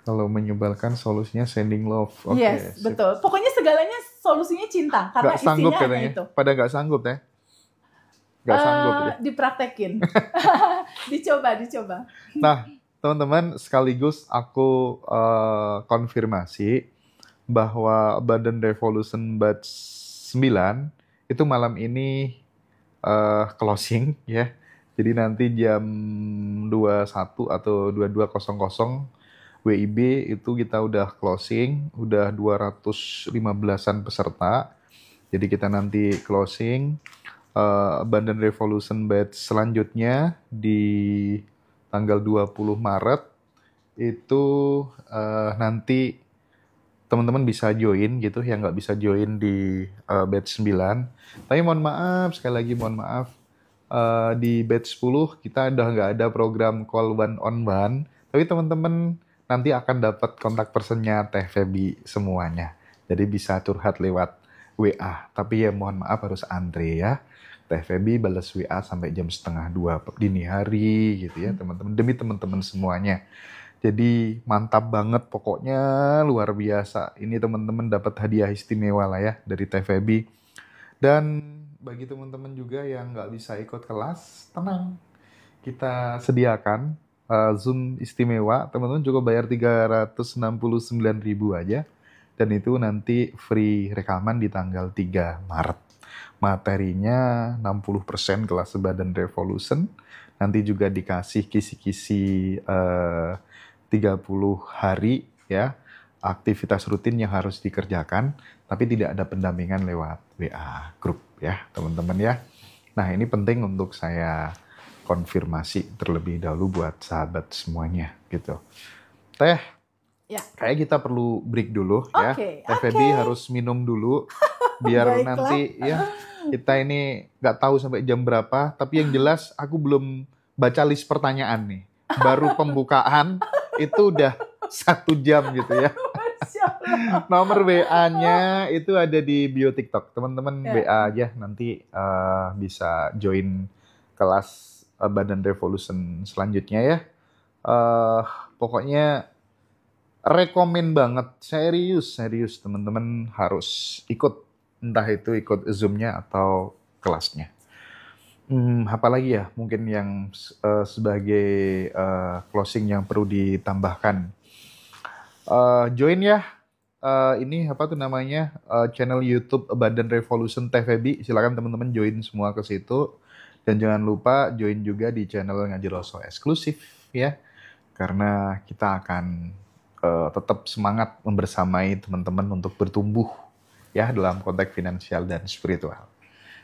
Kalau menyebalkan solusinya sending love. Yes, betul. Pokoknya segalanya solusinya cinta. Karena gak sanggup isinya katanya. itu. Pada gak sanggup ya? Gak sanggup ya? Dipraktekin. Dicoba. Nah, teman-teman, sekaligus aku konfirmasi bahwa Abundant Revolution Batch 9 itu malam ini closing ya. Jadi nanti jam 21 atau 22.00 WIB itu kita udah closing, udah 215-an peserta. Jadi kita nanti closing Abundant Revolution Batch selanjutnya di tanggal 20 Maret itu nanti teman-teman bisa join gitu, yang nggak bisa join di batch 9. Tapi mohon maaf, sekali lagi mohon maaf, di batch 10 kita udah nggak ada program call one on one, tapi teman-teman nanti akan dapat kontak personnya Teh Feby semuanya. Jadi bisa curhat lewat WA, tapi ya mohon maaf harus antre ya. Teh Feby balas WA sampai jam 1:30 dini hari gitu ya teman-teman, demi teman-teman semuanya. Jadi mantap banget pokoknya, luar biasa. Ini teman-teman dapat hadiah istimewa lah ya dari Teh Feby. Dan bagi teman-teman juga yang nggak bisa ikut kelas, tenang. Kita sediakan Zoom istimewa, teman-teman juga bayar 369.000 aja. Dan itu nanti free rekaman di tanggal 3 Maret. Materinya 60% kelas Abundant Revolution. Nanti juga dikasih kisi-kisi 30 hari ya, aktivitas rutin yang harus dikerjakan, tapi tidak ada pendampingan lewat WA grup ya teman-teman ya. Nah ini penting untuk saya konfirmasi terlebih dahulu buat sahabat semuanya gitu. Teh, ya. Kayak kita perlu break dulu ya. Teh Feby harus minum dulu biar nanti ya kita ini nggak tahu sampai jam berapa. Tapi yang jelas aku belum baca list pertanyaan nih. Baru pembukaan itu udah 1 jam gitu ya. Nomor WA-nya itu ada di bio TikTok. Teman-teman WA aja nanti bisa join kelas Abundant Revolution selanjutnya ya. Pokoknya rekomen banget, serius teman-teman harus ikut, entah itu ikut Zoom-nya atau kelasnya. Apa lagi ya mungkin yang sebagai closing yang perlu ditambahkan. Join ya ini apa tuh namanya channel YouTube Abundant Revolution TVB. Silakan teman-teman join semua ke situ, dan jangan lupa join juga di channel Ngaji Rosso eksklusif ya, karena kita akan tetap semangat membersamai teman-teman untuk bertumbuh ya dalam konteks finansial dan spiritual.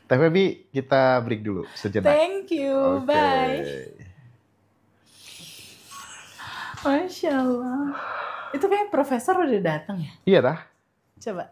TVB, kita break dulu sejenak. Thank you, Oke. bye. Masya Allah. Itu kayak profesor udah datang ya? Iya tah? Coba.